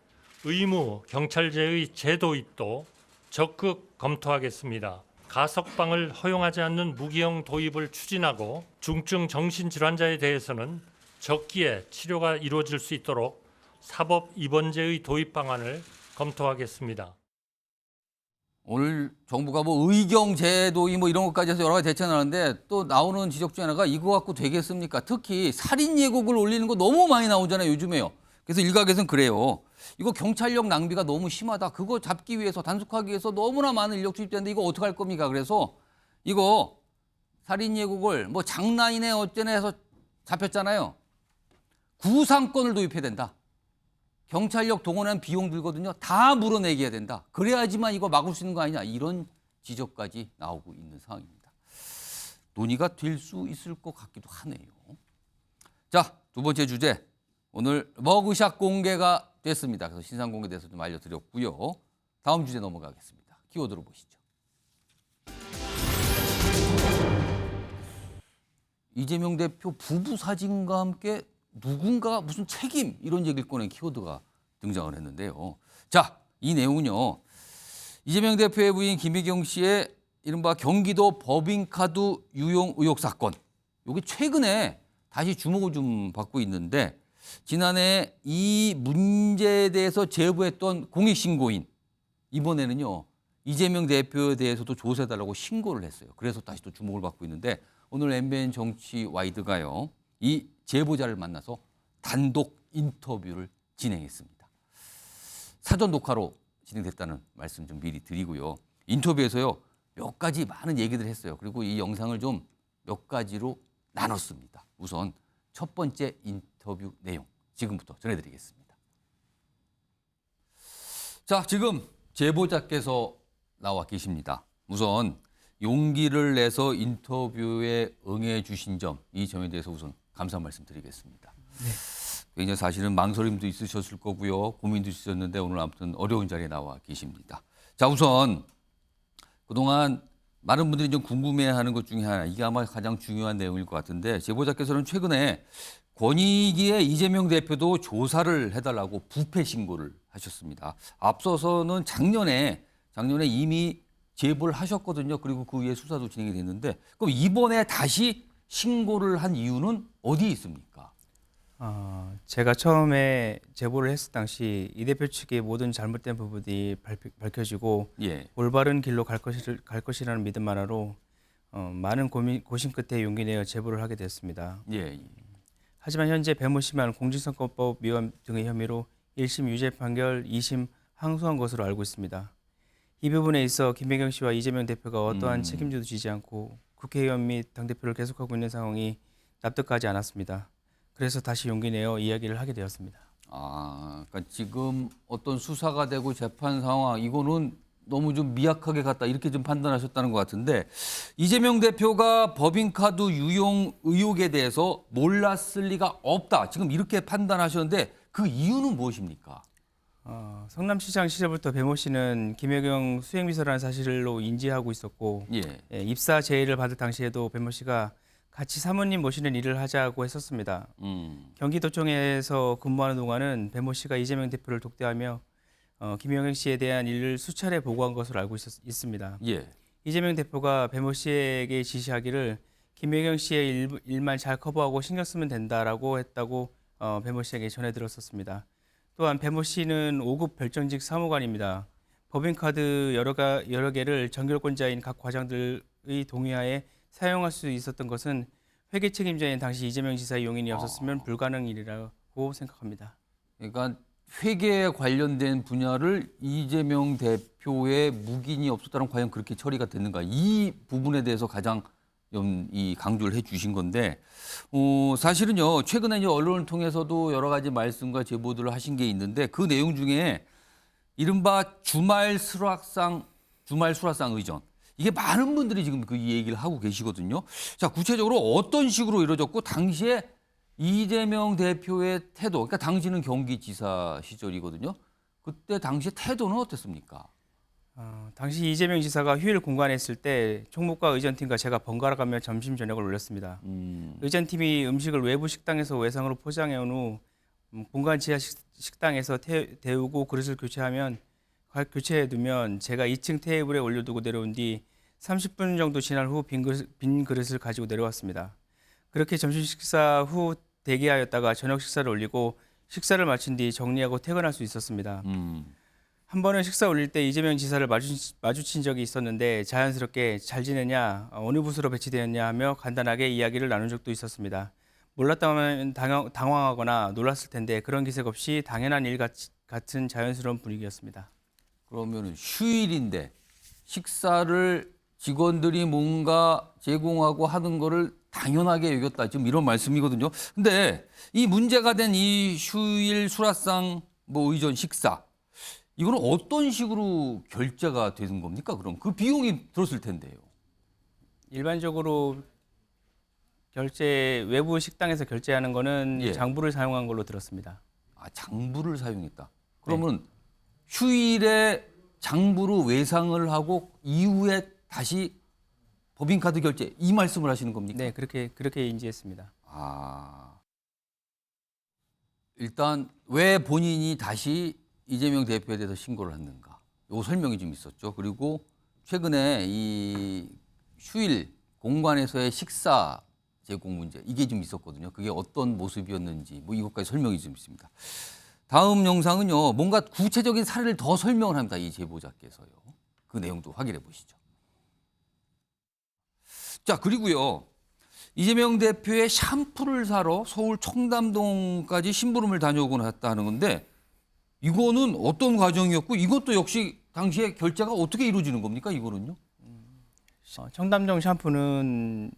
의무 경찰제의 제도 입도 적극 검토하겠습니다. 가석방을 허용하지 않는 무기형 도입을 추진하고 중증 정신질환자에 대해서는 적기에 치료가 이루어질 수 있도록 사법 입원제의 도입 방안을 검토하겠습니다. 오늘 정부가 뭐 의경 제도이 뭐 이런 것까지 해서 여러 가지 대책을 하는데 또 나오는 지적 중에 하나가 이거 갖고 되겠습니까? 특히 살인 예고글 올리는 거 너무 많이 나오잖아요, 요즘에요. 그래서 일각에서는 그래요. 이거 경찰력 낭비가 너무 심하다. 그거 잡기 위해서 단속하기 위해서 너무나 많은 인력 투입되는데 이거 어떻게 할 겁니까? 그래서 이거 살인 예고글 뭐 장난이네 어쩌네 해서 잡혔잖아요. 구상권을 도입해야 된다. 경찰력 동원한 비용 들거든요. 다 물어내게 해야 된다. 그래야지만 이거 막을 수 있는 거 아니냐. 이런 지적까지 나오고 있는 상황입니다. 논의가 될 수 있을 것 같기도 하네요. 자, 두 번째 주제. 오늘 머그샷 공개가 됐습니다. 그래서 신상 공개에 대해서 좀 알려드렸고요. 다음 주제 넘어가겠습니다. 키워드로 보시죠. 이재명 대표 부부 사진과 함께 누군가 무슨 책임 이런 얘기를 꺼낸 키워드가 등장을 했는데요. 자, 이 내용은요. 이재명 대표의 부인 김희경 씨의 이른바 경기도 법인카드 유용 의혹 사건. 이게 최근에 다시 주목을 좀 받고 있는데 지난해 이 문제에 대해서 제보했던 공익신고인 이번에는요. 이재명 대표에 대해서도 조사해달라고 신고를 했어요. 그래서 다시 또 주목을 받고 있는데 오늘 MBN 정치 와이드가요. 이 제보자를 만나서 단독 인터뷰를 진행했습니다. 사전 녹화로 진행됐다는 말씀 좀 미리 드리고요. 인터뷰에서요. 몇 가지 많은 얘기들 했어요. 그리고 이 영상을 좀 몇 가지로 나눴습니다. 우선 첫 번째 인터뷰 내용 지금부터 전해드리겠습니다. 자, 지금 제보자께서 나와 계십니다. 우선 용기를 내서 인터뷰에 응해 주신 점, 이 점에 대해서 우선 감사 말씀드리겠습니다. 네. 굉장히 사실은 망설임도 있으셨을 거고요. 고민도 있으셨는데 오늘 아무튼 어려운 자리에 나와 계십니다. 자, 우선 그동안 많은 분들이 좀 궁금해하는 것 중에 하나, 이게 아마 가장 중요한 내용일 것 같은데 제보자께서는 최근에 권익위의 이재명 대표도 조사를 해달라고 부패 신고를 하셨습니다. 앞서서는 작년에 이미 제보를 하셨거든요. 그리고 그 위에 수사도 진행이 됐는데 그럼 이번에 다시 신고를 한 이유는 어디에 있습니까? 제가 처음에 제보를 했을 당시 이 대표 측의 모든 잘못된 부분이 밝혀지고 올바른 길로 갈 것이라는 믿음 하나로 많은 고심 끝에 용기 내어 제보를 하게 됐습니다. 하지만 현재 배모 씨만 공직선거법 위반 등의 혐의로 1심 유죄 판결, 2심 항소한 것으로 알고 있습니다. 이 부분에 있어 김배경 씨와 이재명 대표가 어떠한 책임도 지지 않고 국회의원 및 당대표를 계속하고 있는 상황이 납득하지 않았습니다. 그래서 다시 용기 내어 이야기를 하게 되었습니다. 그러니까 지금 어떤 수사가 되고 재판 상황, 이거는 너무 좀 미약하게 갔다 이렇게 좀 판단하셨다는 것 같은데 이재명 대표가 법인카드 유용 의혹에 대해서 몰랐을 리가 없다. 지금 이렇게 판단하셨는데 그 이유는 무엇입니까? 성남시장 시절부터 배모 씨는 김혜경 수행비서라는 사실로 인지하고 있었고 입사 제의를 받을 당시에도 배모 씨가 같이 사모님 모시는 일을 하자고 했었습니다. 경기도청에서 근무하는 동안은 배모 씨가 이재명 대표를 독대하며 김혜경 씨에 대한 일을 수차례 보고한 것으로 알고 있습니다. 이재명 대표가 배모 씨에게 지시하기를 김혜경 씨의 일만 잘 커버하고 신경 쓰면 된다라고 했다고 배모 씨에게 전해 들었었습니다. 또한 배모 씨는 5급 별정직 사무관입니다. 법인카드 여러 개를 정결권자인 각 과장들의 동의하에 사용할 수 있었던 것은 회계 책임자인 당시 이재명 지사의 용인이 없었으면 불가능 일이라고 생각합니다. 그러니까 회계에 관련된 분야를 이재명 대표의 묵인이 없었다면 과연 그렇게 처리가 됐는가? 이 부분에 대해서 가장 이 강조를 해 주신 건데 사실은요 최근에 이제 언론을 통해서도 여러 가지 말씀과 제보들을 하신 게 있는데 그 내용 중에 이른바 주말 수락상 의전, 이게 많은 분들이 지금 그 얘기를 하고 계시거든요. 자, 구체적으로 어떤 식으로 이루어졌고 당시에 이재명 대표의 태도, 그러니까 당시는 경기지사 시절이거든요. 그때 당시 태도는 어땠습니까? 당시 이재명 지사가 휴일 공관했을 때 총무과 의전팀과 제가 번갈아 가며 점심 저녁을 올렸습니다. 의전팀이 음식을 외부 식당에서 외상으로 포장해온 후 본관 지하 식당에서 데우고 그릇을 교체해두면 제가 2층 테이블에 올려두고 내려온 뒤 30분 정도 지난 후 빈 그릇을 가지고 내려왔습니다. 그렇게 점심 식사 후 대기하였다가 저녁 식사를 올리고 식사를 마친 뒤 정리하고 퇴근할 수 있었습니다. 한 번은 식사 올릴 때 이재명 지사를 마주친 적이 있었는데 자연스럽게 잘 지내냐, 어느 부서로 배치되었냐 하며 간단하게 이야기를 나눈 적도 있었습니다. 몰랐다면 당황하거나 놀랐을 텐데 그런 기색 없이 당연한 일 같은 자연스러운 분위기였습니다. 그러면 휴일인데 식사를 직원들이 뭔가 제공하고 하는 거를 당연하게 여겼다. 지금 이런 말씀이거든요. 근데 이 문제가 된 이 휴일 수라상 의전 식사, 이거는 어떤 식으로 결제가 되는 겁니까? 그럼 그 비용이 들었을 텐데요. 일반적으로 외부 식당에서 결제하는 거는 장부를 사용한 걸로 들었습니다. 장부를 사용했다. 그러면 휴일에 장부로 외상을 하고 이후에 다시 법인카드 결제, 이 말씀을 하시는 겁니까? 네, 그렇게 인지했습니다. 일단 왜 본인이 다시 이재명 대표에 대해서 신고를 했는가? 요 설명이 좀 있었죠. 그리고 최근에 이 휴일 공간에서의 식사 제공 문제, 이게 좀 있었거든요. 그게 어떤 모습이었는지 이것까지 설명이 좀 있습니다. 다음 영상은요. 뭔가 구체적인 사례를 더 설명을 합니다. 이 제보자께서요. 그 내용도 확인해 보시죠. 자, 그리고요. 이재명 대표의 샴푸를 사러 서울 청담동까지 심부름을 다녀오곤 했다는 건데 이거는 어떤 과정이었고 이것도 역시 당시에 결제가 어떻게 이루어지는 겁니까? 이거는요? 청담동 샴푸는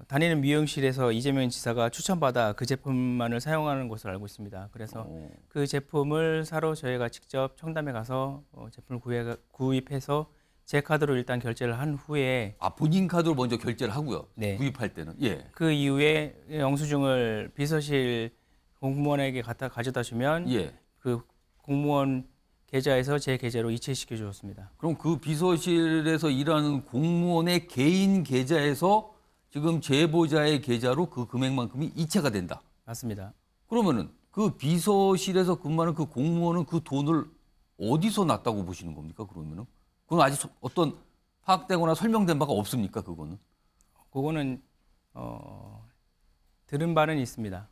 다니는 미용실에서 이재명 지사가 추천받아 그 제품만을 사용하는 것으로 알고 있습니다. 그래서 그 제품을 사러 저희가 직접 청담에 가서 제품을 구입해서 제 카드로 일단 결제를 한 후에 본인 카드로 먼저 결제를 하고요. 네. 구입할 때는. 예. 그 이후에 영수증을 비서실 공무원에게 가져다 주면 예. 그 공무원 계좌에서 제 계좌로 이체시켜 주었습니다. 그럼 그 비서실에서 일하는 공무원의 개인 계좌에서 지금 제보자의 계좌로 그 금액만큼이 이체가 된다. 맞습니다. 그러면은 그 비서실에서 근무하는 그 공무원은 그 돈을 어디서 났다고 보시는 겁니까? 그러면은 그건 아직 어떤 파악되거나 설명된 바가 없습니까? 그거는 들은 바는 있습니다.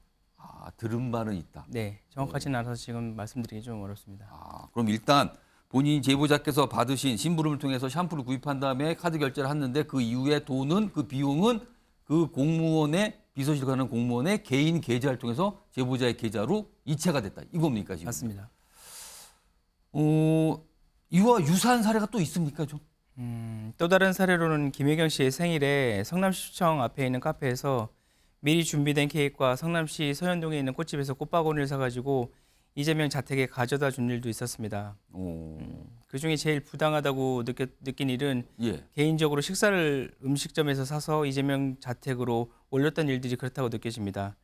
들은 바는 있다. 네, 정확하지는 않아서 지금 말씀드리기 좀 어렵습니다. 그럼 일단 본인 제보자께서 받으신 심부름을 통해서 샴푸를 구입한 다음에 카드 결제를 했는데 그 이후에 돈은 그 비용은 그 공무원의 비서실 가는 공무원의 개인 계좌를 통해서 제보자의 계좌로 이체가 됐다. 이겁니까 지금? 맞습니다. 이와 유사한 사례가 또 있습니까 좀? 또 다른 사례로는 김혜경 씨의 생일에 성남시청 앞에 있는 카페에서 미리 준비된 케이크와 성남시 서현동에 있는 꽃집에서 꽃바구니를 사가지고 이재명 자택에 가져다 준 일도 있었습니다. 그중에 제일 부당하다고 느낀 일은 개인적으로 식사를 음식점에서 사서 이재명 자택으로 올렸던 일들이 그렇다고 느껴집니다.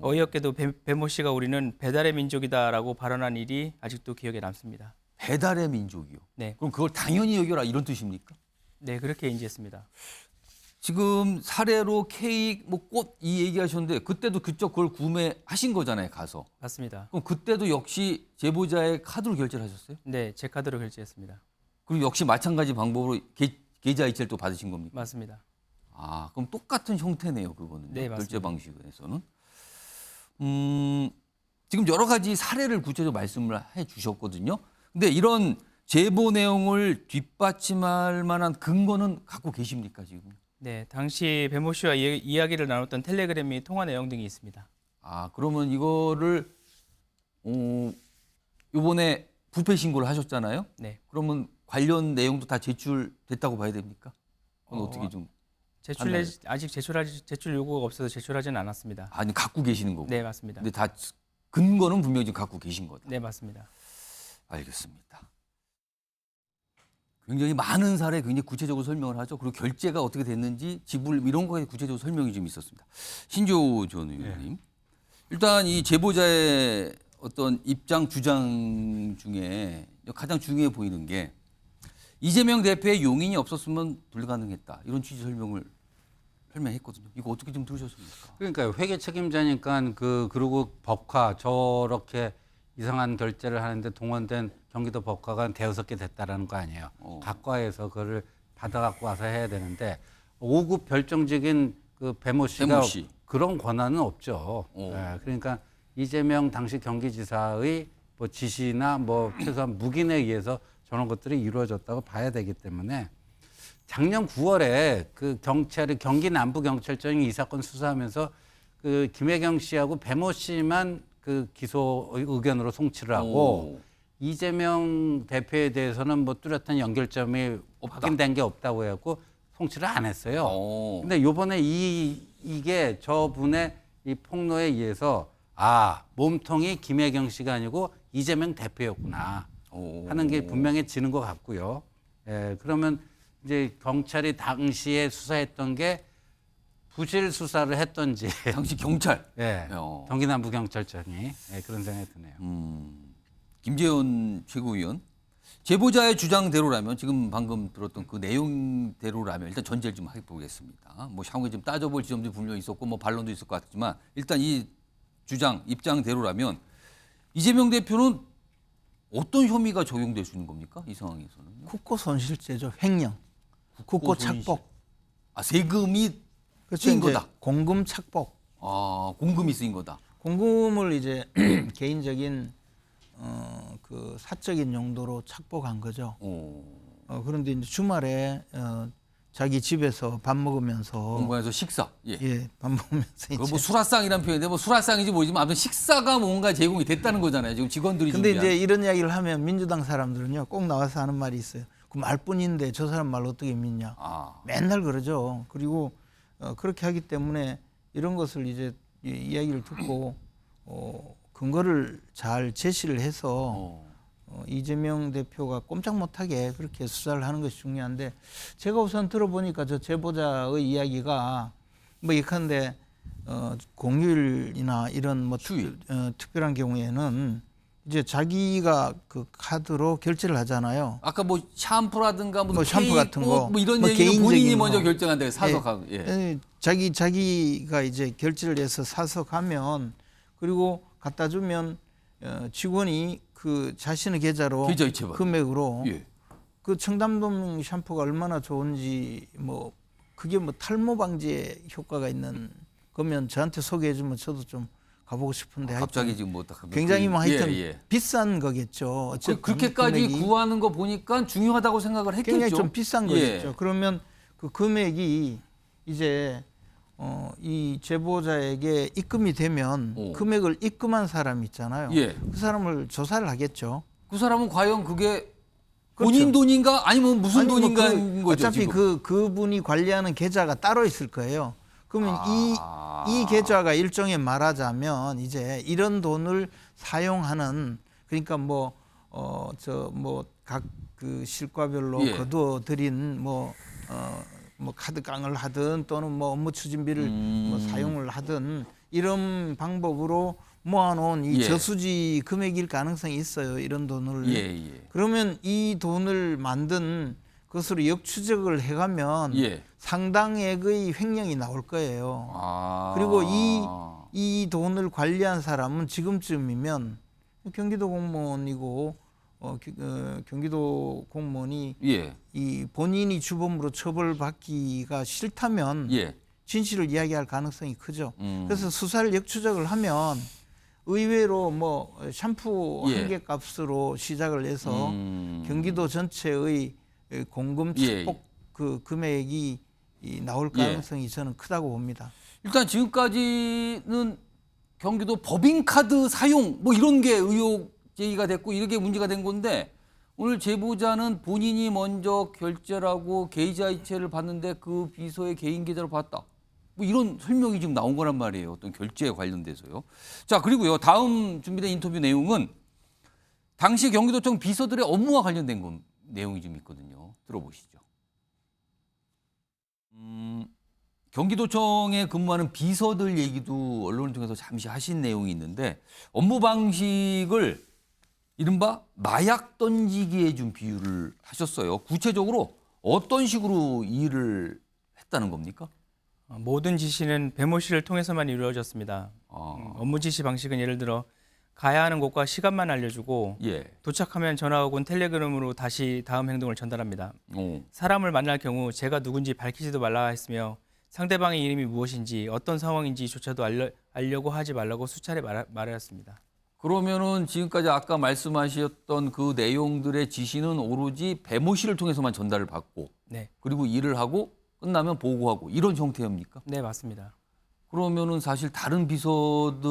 어이없게도 배모 씨가 우리는 배달의 민족이다라고 발언한 일이 아직도 기억에 남습니다. 배달의 민족이요? 네. 그럼 그걸 당연히 여겨라 이런 뜻입니까? 네, 그렇게 인지했습니다. 지금 사례로 케이크, 꽃 이 얘기하셨는데 그때도 그걸 구매하신 거잖아요, 가서. 맞습니다. 그럼 그때도 역시 제보자의 카드로 결제를 하셨어요? 네, 제 카드로 결제했습니다. 그리고 역시 마찬가지 방법으로 계좌 이체를 또 받으신 겁니까? 맞습니다. 그럼 똑같은 형태네요, 그거는. 네, 맞습니다. 결제 방식에서는. 지금 여러 가지 사례를 구체적으로 말씀을 해 주셨거든요. 근데 이런 제보 내용을 뒷받침할 만한 근거는 갖고 계십니까, 지금? 네, 당시 배모 씨와 이야기를 나눴던 텔레그램이 통화 내용 등이 있습니다. 그러면 이거를 이번에 부패 신고를 하셨잖아요. 네. 그러면 관련 내용도 다 제출됐다고 봐야 됩니까? 그건 어떻게 좀 아직 제출 요구가 없어서 제출하지는 않았습니다. 갖고 계시는 거고. 네, 맞습니다. 근데 다 근거는 분명히 지금 갖고 계신 거다. 네, 맞습니다. 알겠습니다. 굉장히 많은 사례 굉장히 구체적으로 설명을 하죠. 그리고 결제가 어떻게 됐는지 지불 이런 거에 구체적으로 설명이 좀 있었습니다. 신조 전 의원님. 일단 이 제보자의 어떤 입장 주장 중에 가장 중요해 보이는 게 이재명 대표의 용인이 없었으면 불가능했다. 이런 취지 설명했거든요. 이거 어떻게 좀 들으셨습니까? 그러니까 회계 책임자니까 그리고 법화 저렇게 이상한 결제를 하는데 동원된 경기도 법과가 대여섯 개 됐다라는 거 아니에요. 각과에서 그거를 받아갖고 와서 해야 되는데 5급 별정직인 그 배모 씨가 그런 권한은 없죠. 네, 그러니까 이재명 당시 경기지사의 뭐 지시나 뭐 최소한 묵인에 의해서 저런 것들이 이루어졌다고 봐야 되기 때문에 작년 9월에 그 경찰이 경기 남부경찰청이 이 사건 수사하면서 그 김혜경 씨하고 배모 씨만 그 기소 의견으로 송치를 하고 이재명 대표에 대해서는 뭐 뚜렷한 연결점이 확인된 게 없다고 해갖고 송치를 안 했어요. 근데 요번에 이게 저분의 이 폭로에 의해서 몸통이 김혜경 씨가 아니고 이재명 대표였구나 하는 게 분명해지는 것 같고요. 그러면 이제 경찰이 당시에 수사했던 게 부실 수사를 했던지 당시 경찰, 경기 남부경찰청이 그런 생각이 드네요. 김재원 최고위원, 제보자의 주장대로라면 지금 방금 들었던 그 내용대로라면 일단 전제를 좀 해보겠습니다. 뭐 향후에 좀 따져볼 지점도 분명히 있었고 뭐 반론도 있을 것 같지만 일단 이 입장대로라면 이재명 대표는 어떤 혐의가 적용될 수 있는 겁니까? 이 상황에서는 국고 손실죄죠. 횡령. 국고 착복. 세금이 쓰인 거다. 공금 착복. 공금이 쓰인 거다. 공금을 이제 개인적인 그 사적인 용도로 착복한 거죠. 그런데 이제 주말에 자기 집에서 밥 먹으면서 공부해서 식사. 예, 밥 먹으면서 이제 뭐 수라상이라는 표현인데 뭐 수라상인지 모르지만 아무튼 식사가 뭔가 제공이 됐다는 거잖아요. 지금 직원들이 근데 준비한. 이제 이런 이야기를 하면 민주당 사람들은요 꼭 나와서 하는 말이 있어요. 그 말뿐인데 저 사람 말 어떻게 믿냐. 맨날 그러죠. 그리고 그렇게 하기 때문에 이런 것을 이제 이야기를 듣고 근거를 잘 제시를 해서 이재명 대표가 꼼짝 못하게 그렇게 수사를 하는 것이 중요한데 제가 우선 들어보니까 저 제보자의 이야기가 뭐 예컨대 공휴일이나 이런 뭐 특별한 경우에는 이제 자기가 그 카드로 결제를 하잖아요. 아까 뭐 샴푸라든가 뭐 샴푸 같은 거 뭐 이런 뭐 얘기는 본인이 개인적인 먼저 거. 결정한다. 사서 가고. 예. 자기가 이제 결제를 해서 사서 가면 그리고 갖다 주면 직원이 그 자신의 계좌로 금액으로 그 청담동 샴푸가 얼마나 좋은지 뭐 그게 뭐 탈모 방지에 효과가 있는 거면 저한테 소개해 주면 저도 좀 가보고 싶은데 갑자기 지금 뭐 굉장히 뭐 하여튼 비싼 거겠죠. 어쨌든 그렇게까지 금액이 구하는 거 보니까 중요하다고 생각을 했겠죠. 굉장히 좀 비싼 거겠죠. 그러면 그 금액이 이제 이 제보자에게 입금이 되면 금액을 입금한 사람 있잖아요. 그 사람을 조사를 하겠죠. 그 사람은 과연 그게 본인 돈인가 아니면 무슨 돈인가인 거죠. 어차피 지금. 그분이 관리하는 계좌가 따로 있을 거예요. 그러면 이 계좌가 일종의 말하자면 이제 이런 돈을 사용하는 그러니까 뭐 각 그 실과별로 거두어 들인 뭐 카드깡을 하든 또는 뭐 업무 추진비를 뭐 사용을 하든 이런 방법으로 모아놓은 이 저수지 금액일 가능성이 있어요. 이런 돈을. 그러면 이 돈을 만든 것으로 역추적을 해가면 상당액의 횡령이 나올 거예요. 그리고 이 돈을 관리한 사람은 지금쯤이면 경기도 공무원이고 경기도 공무원이 이 본인이 주범으로 처벌받기가 싫다면 진실을 이야기할 가능성이 크죠. 그래서 수사를 역추적을 하면 의외로 뭐 샴푸 한 개 값으로 시작을 해서 경기도 전체의 공금 착복 그 금액이 나올 가능성이 저는 크다고 봅니다. 일단 지금까지는 경기도 법인카드 사용 뭐 이런 게 의혹 제기가 됐고 이렇게 문제가 된 건데 오늘 제보자는 본인이 먼저 결제를 하고 계좌 이체를 받는데 그 비서의 개인 계좌로 받았다. 뭐 이런 설명이 지금 나온 거란 말이에요. 어떤 결제에 관련돼서요. 자, 그리고요. 다음 준비된 인터뷰 내용은 당시 경기도청 비서들의 업무와 관련된 내용이 좀 있거든요. 들어보시죠. 경기도청에 근무하는 비서들 얘기도 언론을 통해서 잠시 하신 내용이 있는데 업무 방식을 이른바 마약 던지기에 좀 비유를 하셨어요. 구체적으로 어떤 식으로 일을 했다는 겁니까? 모든 지시는 배모 씨를 통해서만 이루어졌습니다. 업무 지시 방식은 예를 들어 가야 하는 곳과 시간만 알려주고 도착하면 전화 오건 텔레그램으로 다시 다음 행동을 전달합니다. 사람을 만날 경우 제가 누군지 밝히지도 말라 했으며 상대방의 이름이 무엇인지 어떤 상황인지조차도 알려고 하지 말라고 수차례 말하였습니다. 그러면은 지금까지 아까 말씀하셨던 그 내용들의 지시는 오로지 배모 씨를 통해서만 전달을 받고 그리고 일을 하고 끝나면 보고하고 이런 형태입니까? 네, 맞습니다. 그러면은 사실 다른 비서들은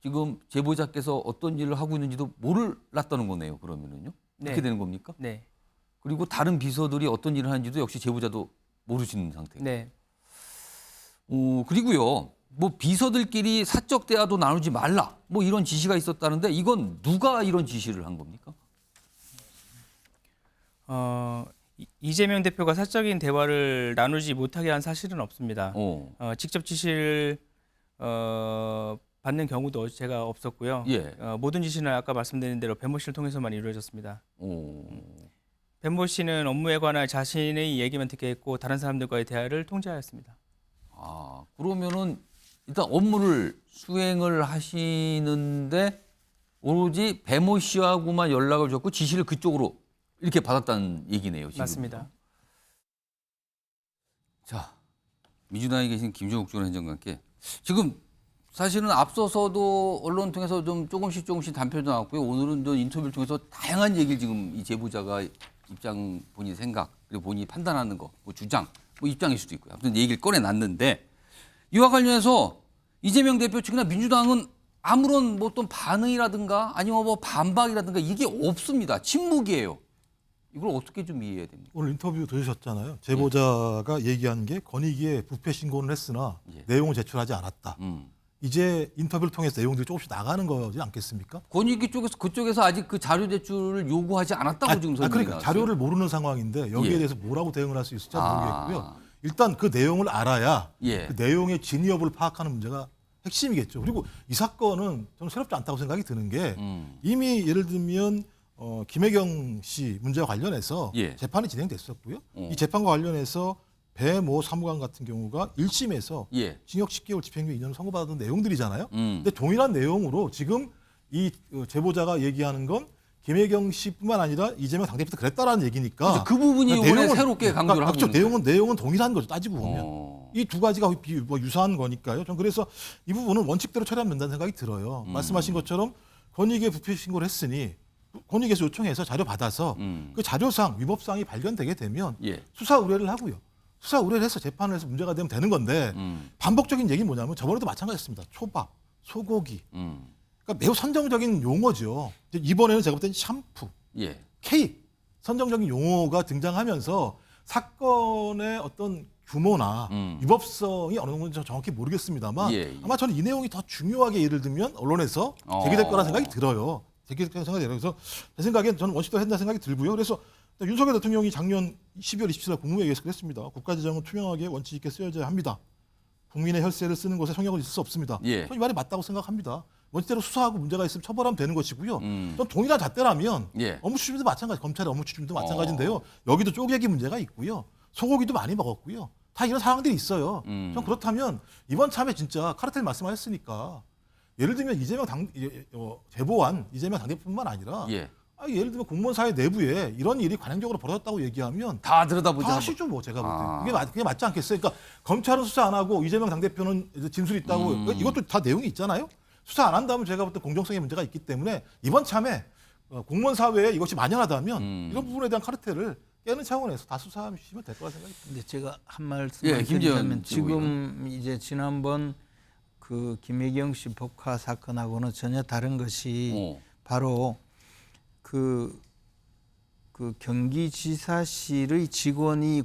지금 제보자께서 어떤 일을 하고 있는지도 몰랐다는 거네요. 그러면은요. 그렇게 되는 겁니까? 네. 그리고 다른 비서들이 어떤 일을 하는지도 역시 제보자도 모르시는 상태예요. 네. 그리고요. 뭐 비서들끼리 사적 대화도 나누지 말라. 뭐 이런 지시가 있었다는데 이건 누가 이런 지시를 한 겁니까? 이재명 대표가 사적인 대화를 나누지 못하게 한 사실은 없습니다. 직접 지시를 받는 경우도 제가 없었고요. 모든 지시는 아까 말씀드린 대로 배모 씨를 통해서만 이루어졌습니다. 배모 씨는 업무에 관한 자신의 얘기만 듣게 했고 다른 사람들과의 대화를 통제하였습니다. 그러면은 일단 업무를 수행을 하시는데 오로지 배모 씨하고만 연락을 줬고 지시를 그쪽으로 이렇게 받았다는 얘기네요. 지금. 맞습니다. 자, 민주당에 계신 김종욱 전 행정관께 지금 사실은 앞서서도 언론 통해서 좀 조금씩 단편도 나왔고요. 오늘은 좀 인터뷰를 통해서 다양한 얘기를 지금 이 제보자가 입장, 본인 생각, 그리고 본인이 판단하는 거, 뭐 주장, 뭐 입장일 수도 있고요. 아무튼 얘기를 꺼내놨는데 이와 관련해서 이재명 대표 측이나 민주당은 아무런 뭐 어떤 반응이라든가 아니면 뭐 반박이라든가 이게 없습니다. 침묵이에요. 이걸 어떻게 좀 이해해야 됩니까? 오늘 인터뷰 들으셨잖아요. 제보자가 얘기한 게 권익위에 부패 신고는 했으나 내용을 제출하지 않았다. 이제 인터뷰를 통해서 내용들이 조금씩 나가는 거지 않겠습니까? 권익위 쪽에서 그쪽에서 아직 그 자료 제출을 요구하지 않았다고 지금 설명이 그러니까 나왔어요. 자료를 모르는 상황인데 여기에 대해서 뭐라고 대응을 할 수 있을지 모르겠고요. 일단 그 내용을 알아야 그 내용의 진위 여부를 파악하는 문제가 핵심이겠죠. 그리고 이 사건은 저는 새롭지 않다고 생각이 드는 게 이미 예를 들면 김혜경 씨 문제와 관련해서 재판이 진행됐었고요. 이 재판과 관련해서 배 모 사무관 같은 경우가 1심에서 징역 10개월 집행유예 2년을 선고받은 내용들이잖아요. 근데 동일한 내용으로 지금 이 제보자가 얘기하는 건 김혜경 씨뿐만 아니라 이재명 당대표도 그랬다라는 얘기니까 그 부분이 이번에 새롭게 강조를 하고 있는 거예요. 내용은 동일한 거죠. 따지고 보면. 이 두 가지가 뭐 유사한 거니까요. 전 그래서 이 부분은 원칙대로 처리하면 된다는 생각이 들어요. 말씀하신 것처럼 권익위에 부패 신고를 했으니 권익위에서 요청해서 자료 받아서 그 자료상 위법사항이 발견되게 되면 수사 의뢰를 하고요. 수사 의뢰를 해서 재판을 해서 문제가 되면 되는 건데 반복적인 얘기는 뭐냐면 저번에도 마찬가지였습니다. 초밥, 소고기. 그러니까 매우 선정적인 용어죠. 이번에는 제가 볼 때는 샴푸, 케이크 선정적인 용어가 등장하면서 사건의 어떤 규모나 위법성이 어느 정도 정확히 모르겠습니다만 아마 저는 이 내용이 더 중요하게 예를 들면 언론에서 제기될 거라 생각이 들어요. 제기될 거라 생각이 들어요. 그래서 제 생각엔 저는 원칙대로 한다 생각이 들고요. 그래서 윤석열 대통령이 작년 12월 27일 국무회의에서 그랬습니다. 국가재정은 투명하게 원칙 있게 쓰여져야 합니다. 국민의 혈세를 쓰는 것에 성역은 있을 수 없습니다. 저는 이 말이 맞다고 생각합니다. 원칙대로 수사하고 문제가 있으면 처벌하면 되는 것이고요. 전 동일한 잣대라면 업무 추진도 마찬가지, 검찰의 업무 추진도 마찬가지인데요. 여기도 쪼개기 문제가 있고요. 소고기도 많이 먹었고요. 다 이런 상황들이 있어요. 전 그렇다면 이번 참에 진짜 카르텔 말씀하셨으니까 예를 들면 이재명 제보한 이재명 당대표뿐만 아니라 예를 들면 공무원 사회 내부에 이런 일이 관행적으로 벌어졌다고 얘기하면 다 들여다보자. 하시죠, 뭐 제가 볼 때. 그게 맞지 않겠어요? 그러니까 검찰은 수사 안 하고 이재명 당대표는 진술이 있다고 이것도 다 내용이 있잖아요. 수사 안 한다면 제가 볼 때 공정성에 문제가 있기 때문에 이번 참에 공무원 사회에 이것이 만연하다면 이런 부분에 대한 카르텔을 깨는 차원에서 다 수사하시면 될 거라 생각이 듭니다. 근데 제가 한 말씀 드리자면 지금 이제 지난번 그 김혜경 씨 법화 사건하고는 전혀 다른 것이 바로 그 경기지사실의 직원이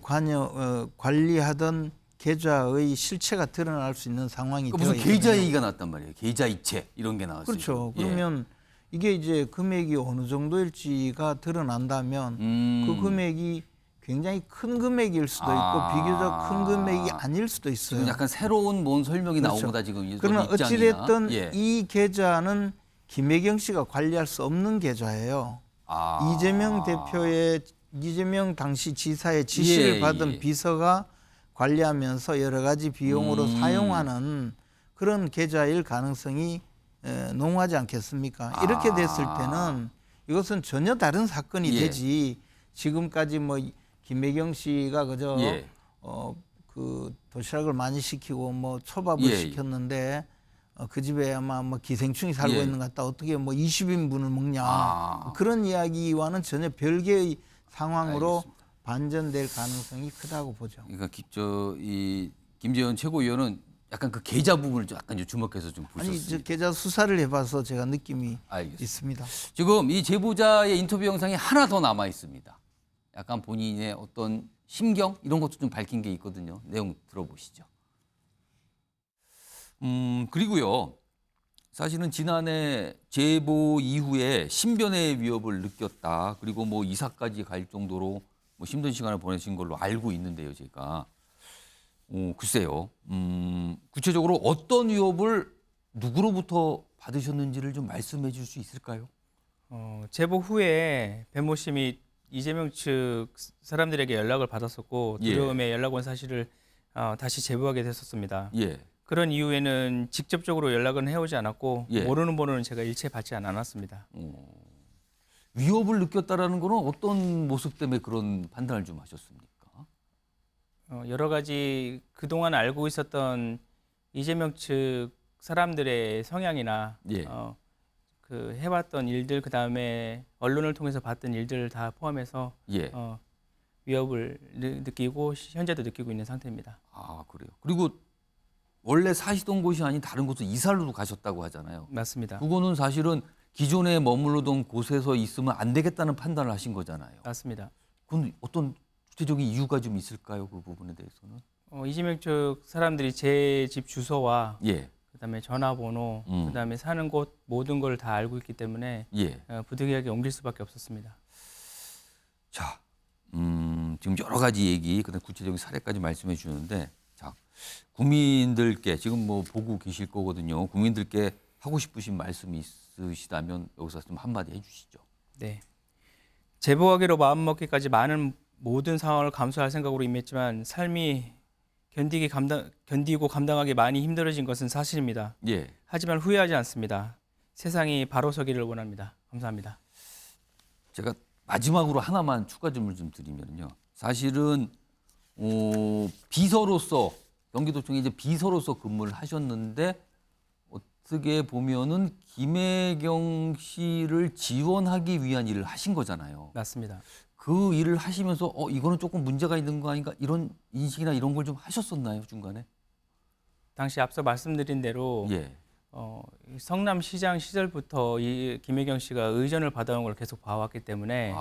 관리하던 계좌의 실체가 드러날 수 있는 상황이 되어 무슨 계좌 얘기가 나왔단 말이에요. 계좌 이체 이런 게 나왔어요. 그렇죠. 그러면 이게 이제 금액이 어느 정도일지가 드러난다면 그 금액이 굉장히 큰 금액일 수도 있고 비교적 큰 금액이 아닐 수도 있어요. 지금 약간 새로운 뭔 설명이 그렇죠. 나온 거다 지금. 그러나 어찌됐든 이 계좌는 김혜경 씨가 관리할 수 없는 계좌예요. 이재명 당시 지사의 지시를 받은 비서가 관리하면서 여러 가지 비용으로 사용하는 그런 계좌일 가능성이 농후하지 않겠습니까? 이렇게 됐을 때는 이것은 전혀 다른 사건이 되지. 지금까지 뭐 김혜경 씨가 그저 그 도시락을 많이 시키고 뭐 초밥을 시켰는데 그 집에 아마 뭐 기생충이 살고 있는 것 같다. 어떻게 뭐 20인분을 먹냐. 그런 이야기와는 전혀 별개의 상황으로 반전될 가능성이 크다고 보죠. 그러니까 이 김재원 최고위원은 약간 그 계좌 부분을 약간 주목해서 좀 보셨습니다. 아니, 저 계좌 수사를 해봐서 제가 느낌이 있습니다. 지금 이 제보자의 인터뷰 영상이 하나 더 남아 있습니다. 약간 본인의 어떤 심경 이런 것도 좀 밝힌 게 있거든요. 내용 들어보시죠. 그리고요. 사실은 지난해 제보 이후에 신변의 위협을 느꼈다. 그리고 뭐 이사까지 갈 정도로 뭐 힘든 시간을 보내신 걸로 알고 있는데요, 제가. 글쎄요. 구체적으로 어떤 위협을 누구로부터 받으셨는지를 좀 말씀해 줄 수 있을까요? 제보 후에 배모심이 이재명 측 사람들에게 연락을 받았었고 두려움에 연락 온 사실을 다시 제보하게 됐었습니다. 그런 이후에는 직접적으로 연락은 해오지 않았고 모르는 번호는 제가 일체 받지 않았습니다. 위협을 느꼈다라는 거는 어떤 모습 때문에 그런 판단을 좀 하셨습니까? 여러 가지 그동안 알고 있었던 이재명 측 사람들의 성향이나 예. 그 해왔던 일들 그다음에 언론을 통해서 봤던 일들을 다 포함해서 예. 위협을 느끼고 현재도 느끼고 있는 상태입니다. 아, 그래요. 그리고 원래 사시던 곳이 아닌 다른 곳으로 이사를 가셨다고 하잖아요. 맞습니다. 그거는 사실은 기존에 머물러던 곳에서 있으면 안 되겠다는 판단을 하신 거잖아요. 맞습니다. 그건 어떤 구체적인 이유가 좀 있을까요? 그 부분에 대해서는? 이재명 쪽 사람들이 제 집 주소와 예. 그다음에 전화번호, 그다음에 사는 곳 모든 걸 다 알고 있기 때문에 예. 부득이하게 옮길 수밖에 없었습니다. 자, 지금 여러 가지 얘기, 그다음 구체적인 사례까지 말씀해 주는데, 자, 국민들께 지금 뭐 보고 계실 거거든요. 국민들께 하고 싶으신 말씀이 있으시다면 여기서 좀 한마디 해주시죠. 네. 제보하기로 마음먹기까지 많은 모든 상황을 감수할 생각으로 임했지만 삶이 견디고 감당하기 많이 힘들어진 것은 사실입니다. 예. 하지만 후회하지 않습니다. 세상이 바로 서기를 원합니다. 감사합니다. 제가 마지막으로 하나만 추가 질문 좀 드리면요. 사실은 비서로서 경기도청에 이제 비서로서 근무를 하셨는데 어떻게 보면은 김혜경 씨를 지원하기 위한 일을 하신 거잖아요. 맞습니다. 그 일을 하시면서 이거는 조금 문제가 있는 거 아닌가 이런 인식이나 이런 걸 좀 하셨었나요, 중간에? 당시 앞서 말씀드린 대로 예. 성남시장 시절부터 이 김혜경 씨가 의전을 받아온 걸 계속 봐왔기 때문에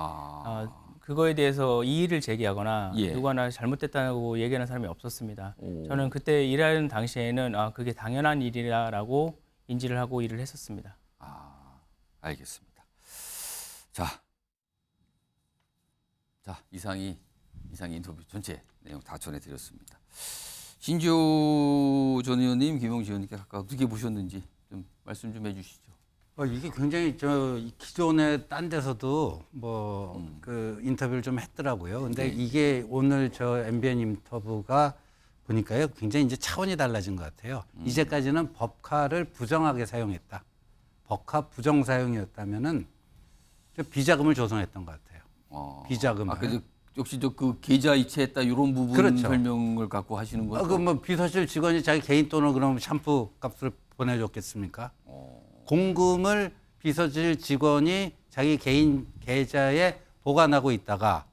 그거에 대해서 이의를 제기하거나 예. 누가 나 잘못됐다고 얘기하는 사람이 없었습니다. 저는 그때 일하는 당시에는 그게 당연한 일이라고 인지를 하고 일을 했었습니다. 알겠습니다. 자, 이상이 인터뷰 전체 내용 다 전해드렸습니다. 신지호 전 의원님, 김용지 의원님께 각각 어떻게 보셨는지 좀 말씀 좀 해주시죠. 이게 굉장히 기존에 딴 데서도 그 인터뷰를 좀 했더라고요. 근데 이게 오늘 저 MBN 인터뷰가 보니까요, 굉장히 이제 차원이 달라진 것 같아요. 이제까지는 법카를 부정하게 사용했다. 법카 부정 사용이었다면은 비자금을 조성했던 것 같아요. 비자금을. 역시 그 계좌 이체했다 이런 부분 그렇죠. 설명을 갖고 하시는 거죠. 비서실 직원이 자기 개인 돈을 그럼 샴푸 값을 보내줬겠습니까? 공금을 비서실 직원이 자기 개인 계좌에 보관하고 있다가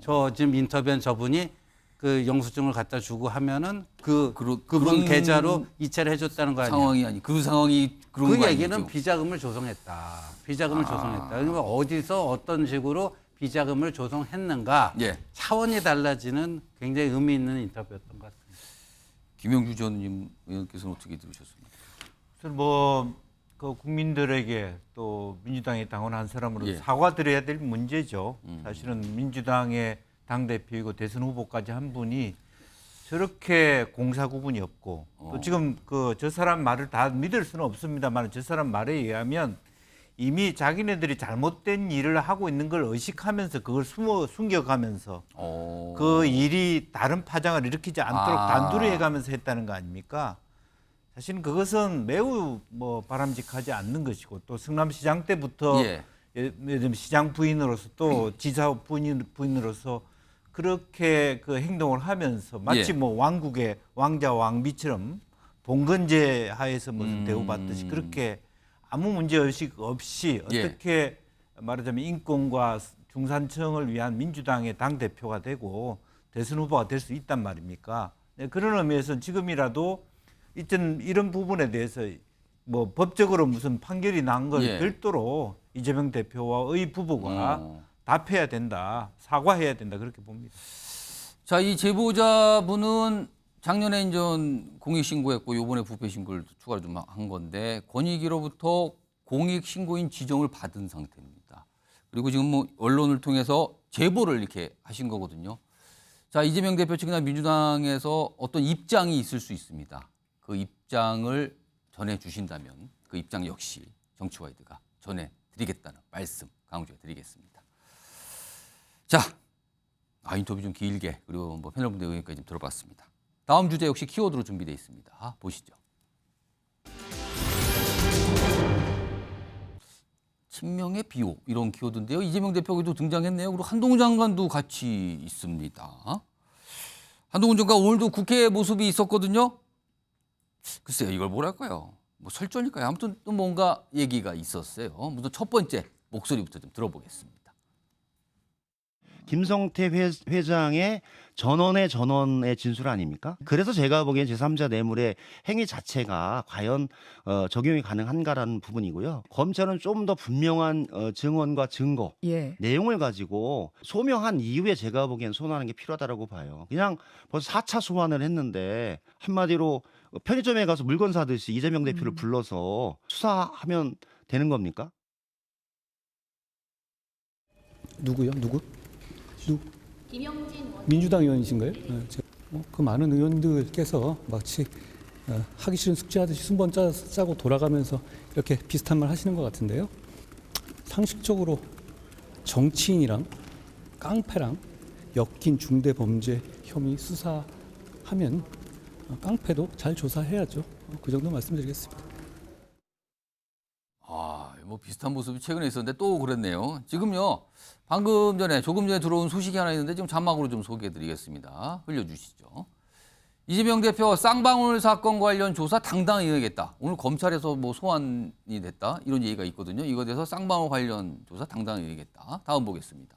저 지금 인터뷰한 저분이 그 영수증을 갖다 주고 하면은 그분 계좌로 이체를 해줬다는 거 아니에요? 상황이 아니 그 상황이 그런 거 그 아니죠? 얘기는 비자금을 조성했다. 비자금을 조성했다. 그러면 어디서 어떤 식으로 비자금을 조성했는가 차원이 달라지는 굉장히 의미 있는 인터뷰였던 것 같습니다. 김영주 전 의원께서는 어떻게 들으셨습니까? 저는 그 국민들에게 또 민주당의 당원 한 사람으로 사과드려야 될 문제죠. 사실은 민주당의 당대표이고 대선 후보까지 한 분이 저렇게 공사 구분이 없고 또 지금 저 사람 말을 다 믿을 수는 없습니다만 저 사람 말에 의하면 이미 자기네들이 잘못된 일을 하고 있는 걸 의식하면서 그걸 숨겨가면서 그 일이 다른 파장을 일으키지 않도록 단둘이 해가면서 했다는 거 아닙니까? 사실은 그것은 매우 바람직하지 않는 것이고 또 성남시장 때부터 예를 들면 시장 부인으로서 또 지사 부인으로서 그렇게 그 행동을 하면서 마치 왕국의 왕자 왕비처럼 봉건제 하에서 무슨 대우받듯이 그렇게 아무 문제의식 없이 어떻게 말하자면 인권과 중산층을 위한 민주당의 당대표가 되고 대선 후보가 될 수 있단 말입니까? 그런 의미에서 지금이라도 이런 부분에 대해서 법적으로 무슨 판결이 난 걸 별도로 이재명 대표와의 부부가 답해야 된다, 사과해야 된다 그렇게 봅니다. 자, 이 제보자분은 작년에 이제 공익신고했고 이번에 부패신고를 추가로 좀 한 건데 권익위로부터 공익신고인 지정을 받은 상태입니다. 그리고 지금 언론을 통해서 제보를 이렇게 하신 거거든요. 자, 이재명 대표 측이나 민주당에서 어떤 입장이 있을 수 있습니다. 그 입장을 전해주신다면 그 입장 역시 정치와이드가 전해드리겠다는 말씀 강조해드리겠습니다. 자, 인터뷰 좀 길게 그리고 패널분들 의견까지 좀 들어봤습니다. 다음 주제 역시 키워드로 준비되어 있습니다. 보시죠. 친명의 비호 이런 키워드인데요. 이재명 대표도 등장했네요. 그리고 한동훈 장관도 같이 있습니다. 한동훈 장관 오늘도 국회 모습이 있었거든요. 글쎄요, 이걸 뭐랄까요. 뭐 설전일까요? 아무튼 또 뭔가 얘기가 있었어요. 무슨 첫 번째 목소리부터 좀 들어보겠습니다. 김성태 회장의 전원의 진술 아닙니까? 그래서 제가 보기엔 제3자 뇌물의 행위 자체가 과연 적용이 가능한가라는 부분이고요. 검찰은 좀 더 분명한 증언과 증거, 예. 내용을 가지고 소명한 이후에 제가 보기엔 소환하는 게 필요하다고 봐요. 그냥 벌써 4차 소환을 했는데 한마디로 편의점에 가서 물건 사듯이 이재명 대표를 불러서 수사하면 되는 겁니까? 누구요? 누구? 민주당 의원이신가요? 그 많은 의원들께서 마치 하기 싫은 숙제하듯이 순번 짜고 돌아가면서 이렇게 비슷한 말 하시는 것 같은데요. 상식적으로 정치인이랑 깡패랑 엮인 중대 범죄 혐의 수사하면 깡패도 잘 조사해야죠. 그 정도 말씀드리겠습니다. 뭐 비슷한 모습이 최근에 있었는데 또 그랬네요. 지금요. 조금 전에 들어온 소식이 하나 있는데 지금 자막으로 좀 소개해드리겠습니다. 흘려주시죠. 이재명 대표 쌍방울 사건 관련 조사 당당히 이어가겠다. 오늘 검찰에서 뭐 소환이 됐다 이런 얘기가 있거든요. 이거에 대해서 쌍방울 관련 조사 당당히 이어가겠다. 다음 보겠습니다.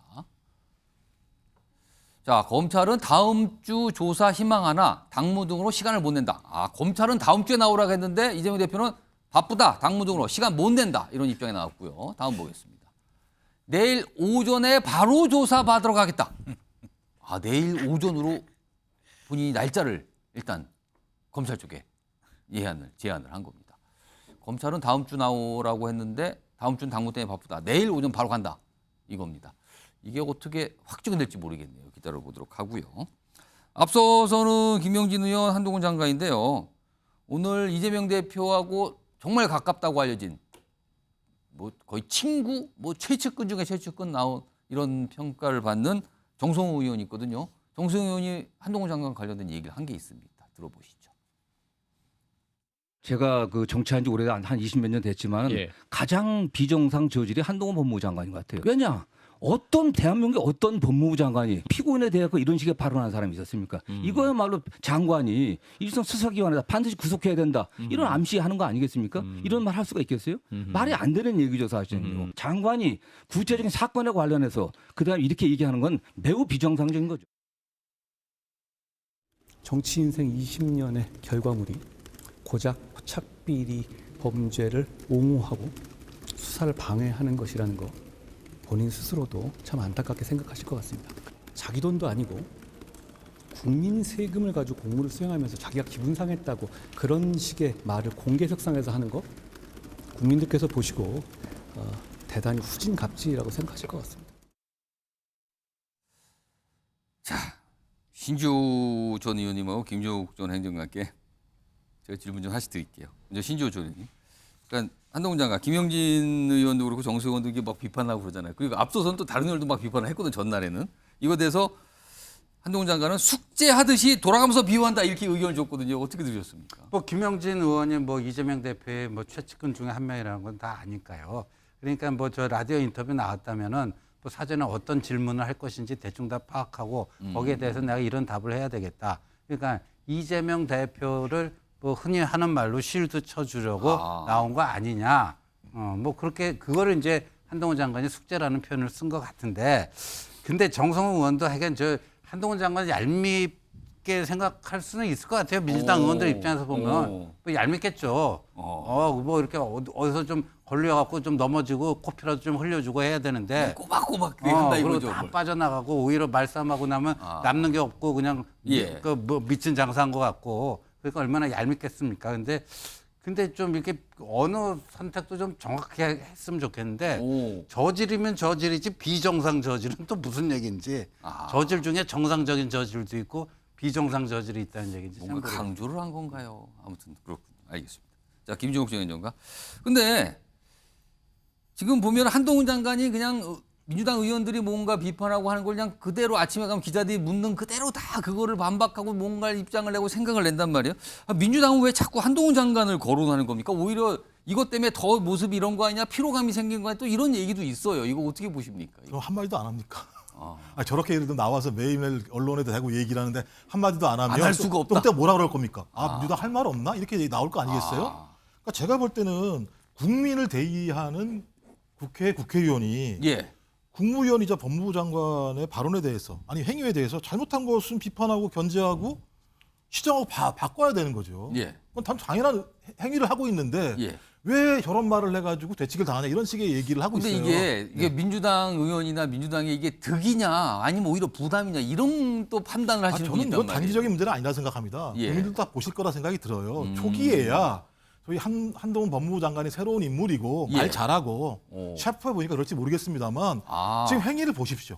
자, 검찰은 다음 주 조사 희망하나 당무 등으로 시간을 못 낸다. 검찰은 다음 주에 나오라고 했는데 이재명 대표는 바쁘다. 당무 등으로 시간 못 낸다. 이런 입장이 나왔고요. 다음 보겠습니다. 내일 오전에 바로 조사 받으러 가겠다. 내일 오전으로 본인이 날짜를 일단 검찰 쪽에 제안을 한 겁니다. 검찰은 다음 주 나오라고 했는데 다음 주는 당무 때문에 바쁘다. 내일 오전 바로 간다. 이겁니다. 이게 어떻게 확정될지 모르겠네요. 기다려보도록 하고요. 앞서서는 김영진 의원, 한동훈 장관인데요. 오늘 이재명 대표하고 정말 가깝다고 알려진 뭐 거의 친구, 뭐 최측근 중에 최측근 나온 이런 평가를 받는 정성호 의원이 있거든요. 정성호 의원이 한동훈 장관 관련된 얘기를 한 게 있습니다. 들어보시죠. 제가 그 정치한 지 오래한 20몇 년 됐지만 가장 비정상 저질이 한동훈 법무부 장관인 것 같아요. 왜냐? 어떤 대한민국의 어떤 법무부 장관이 피고인에 대해서 이런 식의 발언하는 사람이 있었습니까? 이거야말로 장관이 일선 수사기관에다 반드시 구속해야 된다. 이런 암시하는 거 아니겠습니까? 이런 말 할 수가 있겠어요? 말이 안 되는 얘기죠, 사실은요. 장관이 구체적인 사건에 관련해서 그다음에 이렇게 얘기하는 건 매우 비정상적인 거죠. 정치 인생 20년의 결과물이 고작 착비리 범죄를 옹호하고 수사를 방해하는 것이라는 거 본인 스스로도 참 안타깝게 생각하실 것 같습니다. 자기 돈도 아니고 국민 세금을 가지고 공무를 수행하면서 자기가 기분 상했다고 그런 식의 말을 공개석상에서 하는 거 국민들께서 보시고 대단히 후진갑질이라고 생각하실 것 같습니다. 자, 신주호 전 의원님하고 김종욱 전 행정관께 제가 질문 좀 하시 드릴게요. 먼저 신주호 전 의원님. 그러니까 한동훈 장관, 김영진 의원도 그렇고 정수 의원도 이게 막 비판하고 그러잖아요. 그리고 앞서서는 또 다른 의원도 막 비판을 했거든, 전날에는. 이거에 대해서 한동훈 장관은 숙제하듯이 돌아가면서 비호한다 이렇게 의견을 줬거든요. 어떻게 들으셨습니까? 뭐 김영진 의원이 뭐 이재명 대표의 뭐 최측근 중에 한 명이라는 건 다 아니까요. 그러니까 뭐 저 라디오 인터뷰 나왔다면은 뭐 사전에 어떤 질문을 할 것인지 대충 다 파악하고 거기에 대해서 내가 이런 답을 해야 되겠다. 그러니까 이재명 대표를 뭐 흔히 하는 말로 쉴드 쳐주려고 나온 거 아니냐. 뭐 그렇게 그거를 이제 한동훈 장관이 숙제라는 표현을 쓴 것 같은데, 근데 정성호 의원도 하여간 저 한동훈 장관이 얄밉게 생각할 수는 있을 것 같아요. 민주당 의원들 입장에서 보면 뭐 얄밉겠죠. 뭐 이렇게 어디서 좀 걸려갖고 좀 넘어지고 코피라도 좀 흘려주고 해야 되는데 꼬박꼬박 한다 이거죠. 그리고 다 빠져나가고 오히려 말싸움하고 나면 남는 게 없고 그냥 그 뭐 미친 장사한 것 같고. 그러니까 얼마나 얄밉겠습니까? 근데 좀 이렇게 어느 선택도 좀 정확하게 했으면 좋겠는데 저질이면 저질이지 비정상 저질은 또 무슨 얘기인지 저질 중에 정상적인 저질도 있고 비정상 저질이 있다는 얘기인지 뭔가 강조를 한 건가요? 아무튼 그렇군요. 알겠습니다. 자, 김종욱 전 의원과. 근데 지금 보면 한동훈 장관이 그냥 민주당 의원들이 뭔가 비판하고 하는 걸 그냥 그대로 아침에 가면 기자들이 묻는 그대로 다 그거를 반박하고 뭔가 입장을 내고 생각을 낸단 말이에요. 민주당은 왜 자꾸 한동훈 장관을 거론하는 겁니까? 오히려 이것 때문에 더 모습이 이런 거 아니냐, 피로감이 생긴 거 아니냐, 또 이런 얘기도 있어요. 이거 어떻게 보십니까? 그럼 한마디도 안 합니까? 저렇게 예를 들어 나와서 매일매일 언론에도 대고 얘기를 하는데 한마디도 안 하면 안 할 수가 없다. 또 그때 뭐라 그럴 겁니까? 민주당 할 말 없나? 이렇게 나올 거 아니겠어요? 그러니까 제가 볼 때는 국민을 대의하는 국회의원이 국무위원이자 법무부 장관의 발언에 대해서 아니 행위에 대해서 잘못한 것은 비판하고 견제하고 시정하고 바꿔야 되는 거죠. 그건 참 당연한 행위를 하고 있는데 왜 저런 말을 해가지고 되치기를 당하냐 이런 식의 얘기를 하고 있어요. 근데 이게 민주당 의원이나 민주당이 이게 득이냐 아니면 오히려 부담이냐 이런 또 판단을 하시는 분이 저는 있단 이건 말이에요. 단기적인 문제는 아니라 생각합니다. 국민들도 다 보실 거라 생각이 들어요. 초기에야 저희 한동훈 법무부 장관이 새로운 인물이고 말 잘하고 셰프해 보니까 그럴지 모르겠습니다만 지금 행위를 보십시오.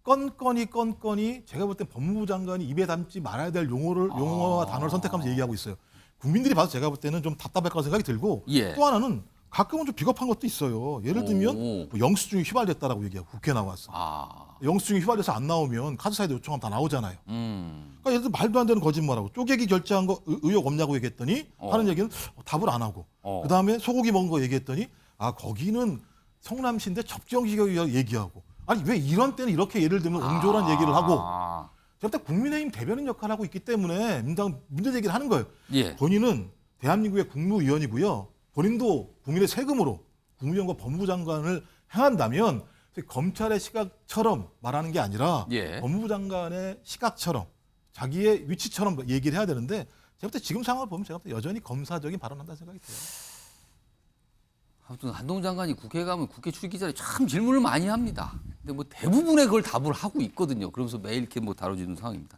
건건이 제가 볼 땐 법무부 장관이 입에 담지 말아야 될 용어와 단어를 선택하면서 얘기하고 있어요. 국민들이 봐서 제가 볼 때는 좀 답답할 거라 생각이 들고 또 하나는 가끔은 좀 비겁한 것도 있어요. 예를 들면 뭐 영수증이 휘발됐다라고 얘기하고 국회에 나와서 영수증이 휘발돼서 안 나오면 카드사이드 요청하면 다 나오잖아요. 그러니까 예를 들어 말도 안 되는 거짓말하고 쪼개기 결제한 거 의혹 없냐고 얘기했더니 하는 얘기는 답을 안 하고 그다음에 소고기 먹은 거 얘기했더니 거기는 성남시인데 접경지역이라고 얘기하고 아니 왜 이런 때는 이렇게 예를 들면 옹졸한 얘기를 하고 제가 국민의힘 대변인 역할을 하고 있기 때문에 민주당 문제 제기를 하는 거예요. 본인은 대한민국의 국무위원이고요. 본인도 국민의 세금으로 국무위원과 법무부 장관을 행한다면 검찰의 시각처럼 말하는 게 아니라 법무부 장관의 시각처럼 자기의 위치처럼 얘기를 해야 되는데 제가 볼 때 지금 상황을 보면 제가 볼 때 여전히 검사적인 발언한다는 생각이 들어요. 아무튼 한동훈 장관이 국회에 가면 국회 출입기 전에 참 질문을 많이 합니다. 근데 뭐 대부분의 그걸 답을 하고 있거든요. 그러면서 매일 이렇게 뭐 다뤄지는 상황입니다.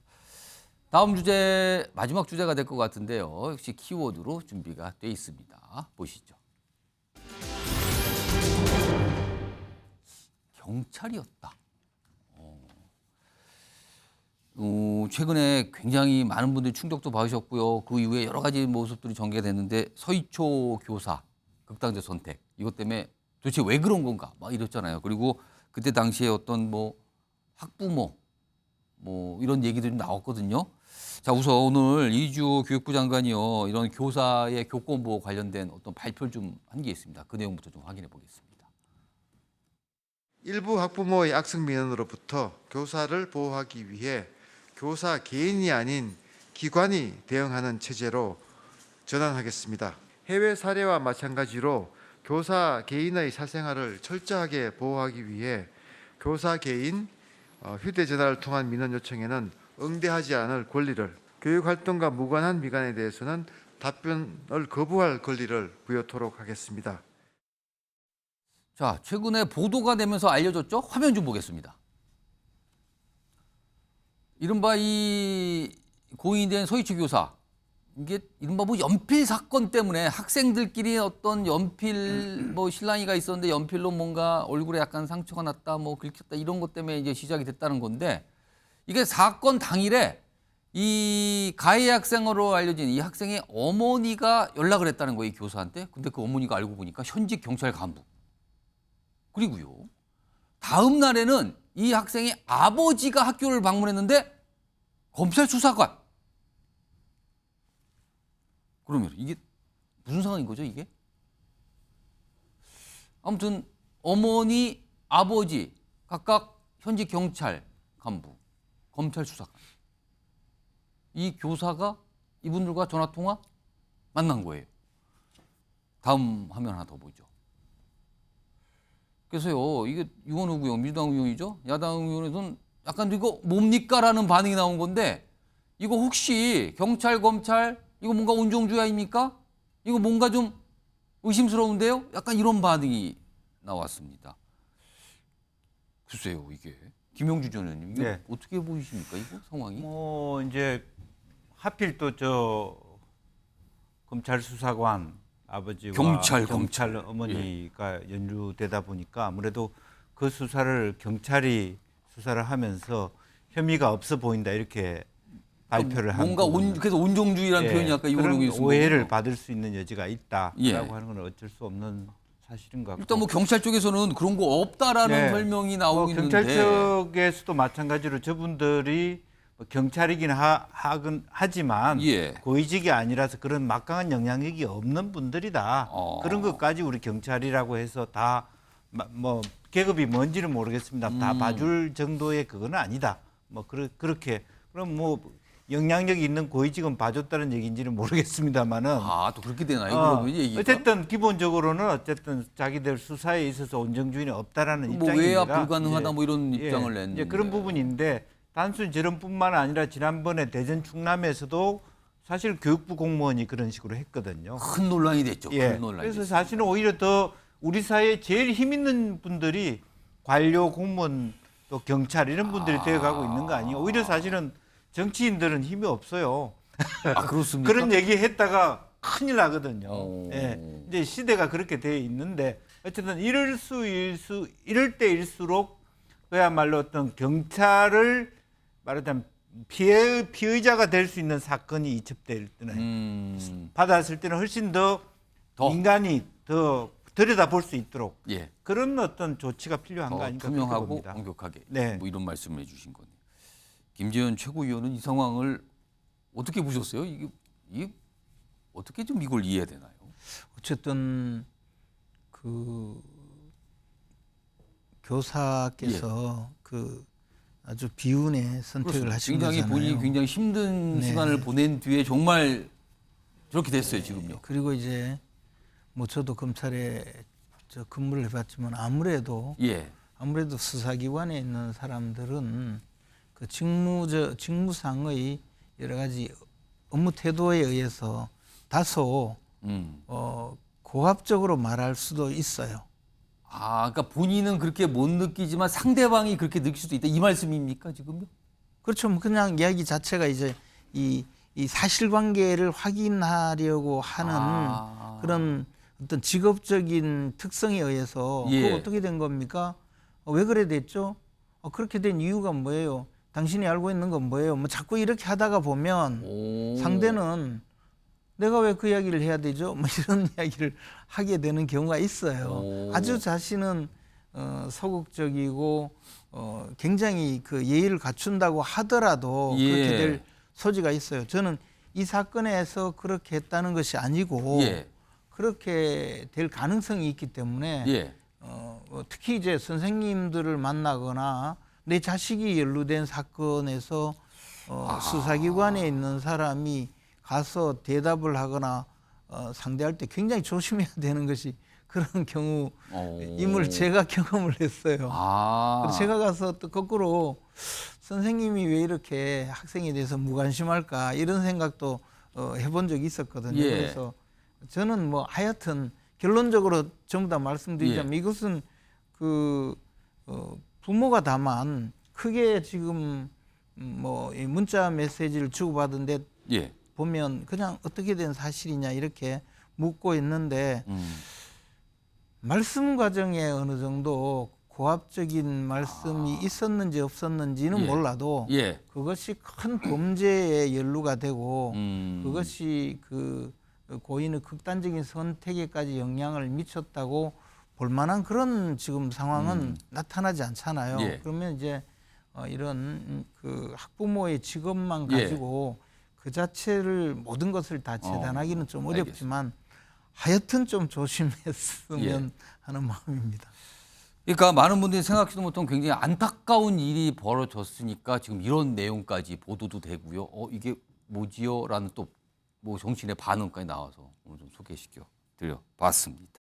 다음 주제 마지막 주제가 될 것 같은데요. 역시 키워드로 준비가 돼 있습니다. 보시죠. 경찰이었다. 최근에 굉장히 많은 분들이 충격도 받으셨고요. 그 이후에 여러 가지 모습들이 전개됐는데 서희초 교사 극단적 선택 이것 때문에 도대체 왜 그런 건가 막 이랬잖아요. 그리고 그때 당시에 어떤 뭐 학부모 뭐 이런 얘기들이 나왔거든요. 자, 우선 오늘 이주 교육부 장관이요 이런 교사의 교권 보호 관련된 어떤 발표를 좀 한 게 있습니다. 그 내용부터 좀 확인해 보겠습니다. 일부 학부모의 악성 민원으로부터 교사를 보호하기 위해 교사 개인이 아닌 기관이 대응하는 체제로 전환하겠습니다. 해외 사례와 마찬가지로 교사 개인의 사생활을 철저하게 보호하기 위해 교사 개인 휴대전화를 통한 민원 요청에는 응대하지 않을 권리를, 교육활동과 무관한 미관에 대해서는 답변을 거부할 권리를 부여토록 하겠습니다. 자, 최근에 보도가 되면서 알려졌죠? 화면 좀 보겠습니다. 이른바 이 고인된 서희초 교사, 이게 이른바 뭐 연필 사건 때문에 학생들끼리 어떤 연필 뭐 실랑이가 있었는데 연필로 뭔가 얼굴에 약간 상처가 났다, 뭐 긁혔다 이런 것 때문에 이제 시작이 됐다는 건데 이게 사건 당일에 이 가해 학생으로 알려진 이 학생의 어머니가 연락을 했다는 거예요, 이 교사한테. 근데 그 어머니가 알고 보니까 현직 경찰 간부. 그리고요, 다음 날에는 이 학생의 아버지가 학교를 방문했는데 검찰 수사관. 그러면 이게 무슨 상황인 거죠, 이게? 아무튼 어머니, 아버지 각각 현직 경찰 간부, 검찰 수사관. 이 교사가 이분들과 전화통화 만난 거예요. 다음 화면 하나 더 보죠. 그래서요, 이게 유원호 의원, 민주당 의원이죠. 야당 의원에서는 약간 이거 뭡니까라는 반응이 나온 건데 이거 혹시 경찰, 검찰 이거 뭔가 온정주의 아닙니까? 이거 뭔가 좀 의심스러운데요? 약간 이런 반응이 나왔습니다. 글쎄요, 이게 김영주 전 의원님 이게 어떻게 보이십니까? 이거 상황이? 이제 하필 또 저 검찰 수사관 아버지와 경찰 어머니가 연루되다 보니까 아무래도 그 수사를 경찰이 수사를 하면서 혐의가 없어 보인다 이렇게 발표를 한 뭔가 그래서 온정주의라는 표현이 아까 그런 오해를 받을 수 있는 여지가 있다라고 하는 건 어쩔 수 없는 사실인 것 같고 일단 뭐 경찰 쪽에서는 그런 거 없다라는 설명이 나오고 있는데 경찰 쪽에서도 마찬가지로 저분들이 경찰이긴 하지만 고위직이 아니라서 그런 막강한 영향력이 없는 분들이다. 그런 것까지 우리 경찰이라고 해서 다 뭐 계급이 뭔지는 모르겠습니다. 다 봐줄 정도의 그건 아니다. 뭐 그렇게 그럼 뭐 영향력이 있는 고위직은 봐줬다는 얘기인지는 모르겠습니다만은 또 그렇게 되나요? 그러면 얘기가? 어쨌든 기본적으로는 어쨌든 자기들 수사에 있어서 온정주의는 없다라는 뭐 입장입니다. 외압 불가능하다 뭐 이런 입장을 냈는데 그런 부분인데 단순히 저런뿐만 아니라 지난번에 대전 충남에서도 사실 교육부 공무원이 그런 식으로 했거든요. 큰 논란이 됐죠. 큰 논란이 그래서 됐습니다. 사실은 오히려 더 우리 사회에 제일 힘 있는 분들이 관료, 공무원, 또 경찰 이런 분들이 되어가고 있는 거 아니에요? 오히려 사실은 정치인들은 힘이 없어요. 그렇습니까? 그런 얘기 했다가 큰일 나거든요. 이제 시대가 그렇게 돼 있는데 어쨌든 이럴 때일수록 그야말로 어떤 경찰을 말하자면 피의자가 될 수 있는 사건이 이첩될 때는 받았을 때는 훨씬 더 인간이 더 들여다볼 수 있도록 그런 어떤 조치가 필요한 거 아닌가 투명하고 봅니다. 엄격하게 네. 뭐 이런 말씀을 해주신 거네요. 김재현 최고위원은 이 상황을 어떻게 보셨어요? 이게 어떻게 좀 이걸 이해해야 되나요? 어쨌든 그 교사께서 그 아주 비운의 선택을 하신 굉장히 거잖아요. 본인이 굉장히 힘든 시간을 보낸 뒤에 정말 저렇게 됐어요 지금요. 그리고 이제 뭐 저도 검찰에 근무를 해봤지만 아무래도 수사기관에 있는 사람들은 그 직무상의 여러 가지 업무 태도에 의해서 다소 고압적으로 말할 수도 있어요. 그러니까 본인은 그렇게 못 느끼지만 상대방이 그렇게 느낄 수도 있다 이 말씀입니까 지금요? 그렇죠. 뭐 그냥 이야기 자체가 이제 이 사실관계를 확인하려고 하는 그런 어떤 직업적인 특성에 의해서 그거 어떻게 된 겁니까? 왜 그래 됐죠? 그렇게 된 이유가 뭐예요? 당신이 알고 있는 건 뭐예요? 뭐 자꾸 이렇게 하다가 보면 상대는 내가 왜 그 이야기를 해야 되죠? 뭐 이런 이야기를 하게 되는 경우가 있어요. 아주 자신은 소극적이고 굉장히 그 예의를 갖춘다고 하더라도 그렇게 될 소지가 있어요. 저는 이 사건에서 그렇게 했다는 것이 아니고 그렇게 될 가능성이 있기 때문에 특히 이제 선생님들을 만나거나 내 자식이 연루된 사건에서 수사기관에 있는 사람이 가서 대답을 하거나 상대할 때 굉장히 조심해야 되는 것이 그런 경우임을 제가 경험을 했어요. 그래서 제가 가서 또 거꾸로 선생님이 왜 이렇게 학생에 대해서 무관심할까 이런 생각도 해본 적이 있었거든요. 그래서 저는 뭐 하여튼 결론적으로 전부 다 말씀드리자면 이것은 그 부모가 다만 크게 지금 뭐 문자 메시지를 주고받은데 보면 그냥 어떻게 된 사실이냐 이렇게 묻고 있는데 말씀 과정에 어느 정도 고압적인 말씀이 있었는지 없었는지는 몰라도 그것이 큰 범죄에 연루가 되고 그것이 그 고인의 극단적인 선택에까지 영향을 미쳤다고 볼 만한 그런 지금 상황은 나타나지 않잖아요. 그러면 이제 이런 그 학부모의 직업만 가지고 그 자체를 모든 것을 다 재단하기는 좀 어렵지만 하여튼 좀 조심했으면 하는 마음입니다. 그러니까 많은 분들이 생각지도 못한 굉장히 안타까운 일이 벌어졌으니까 지금 이런 내용까지 보도도 되고요. 이게 뭐지요? 라는 또 뭐 정치인의 반응까지 나와서 오늘 좀 소개시켜 드려봤습니다.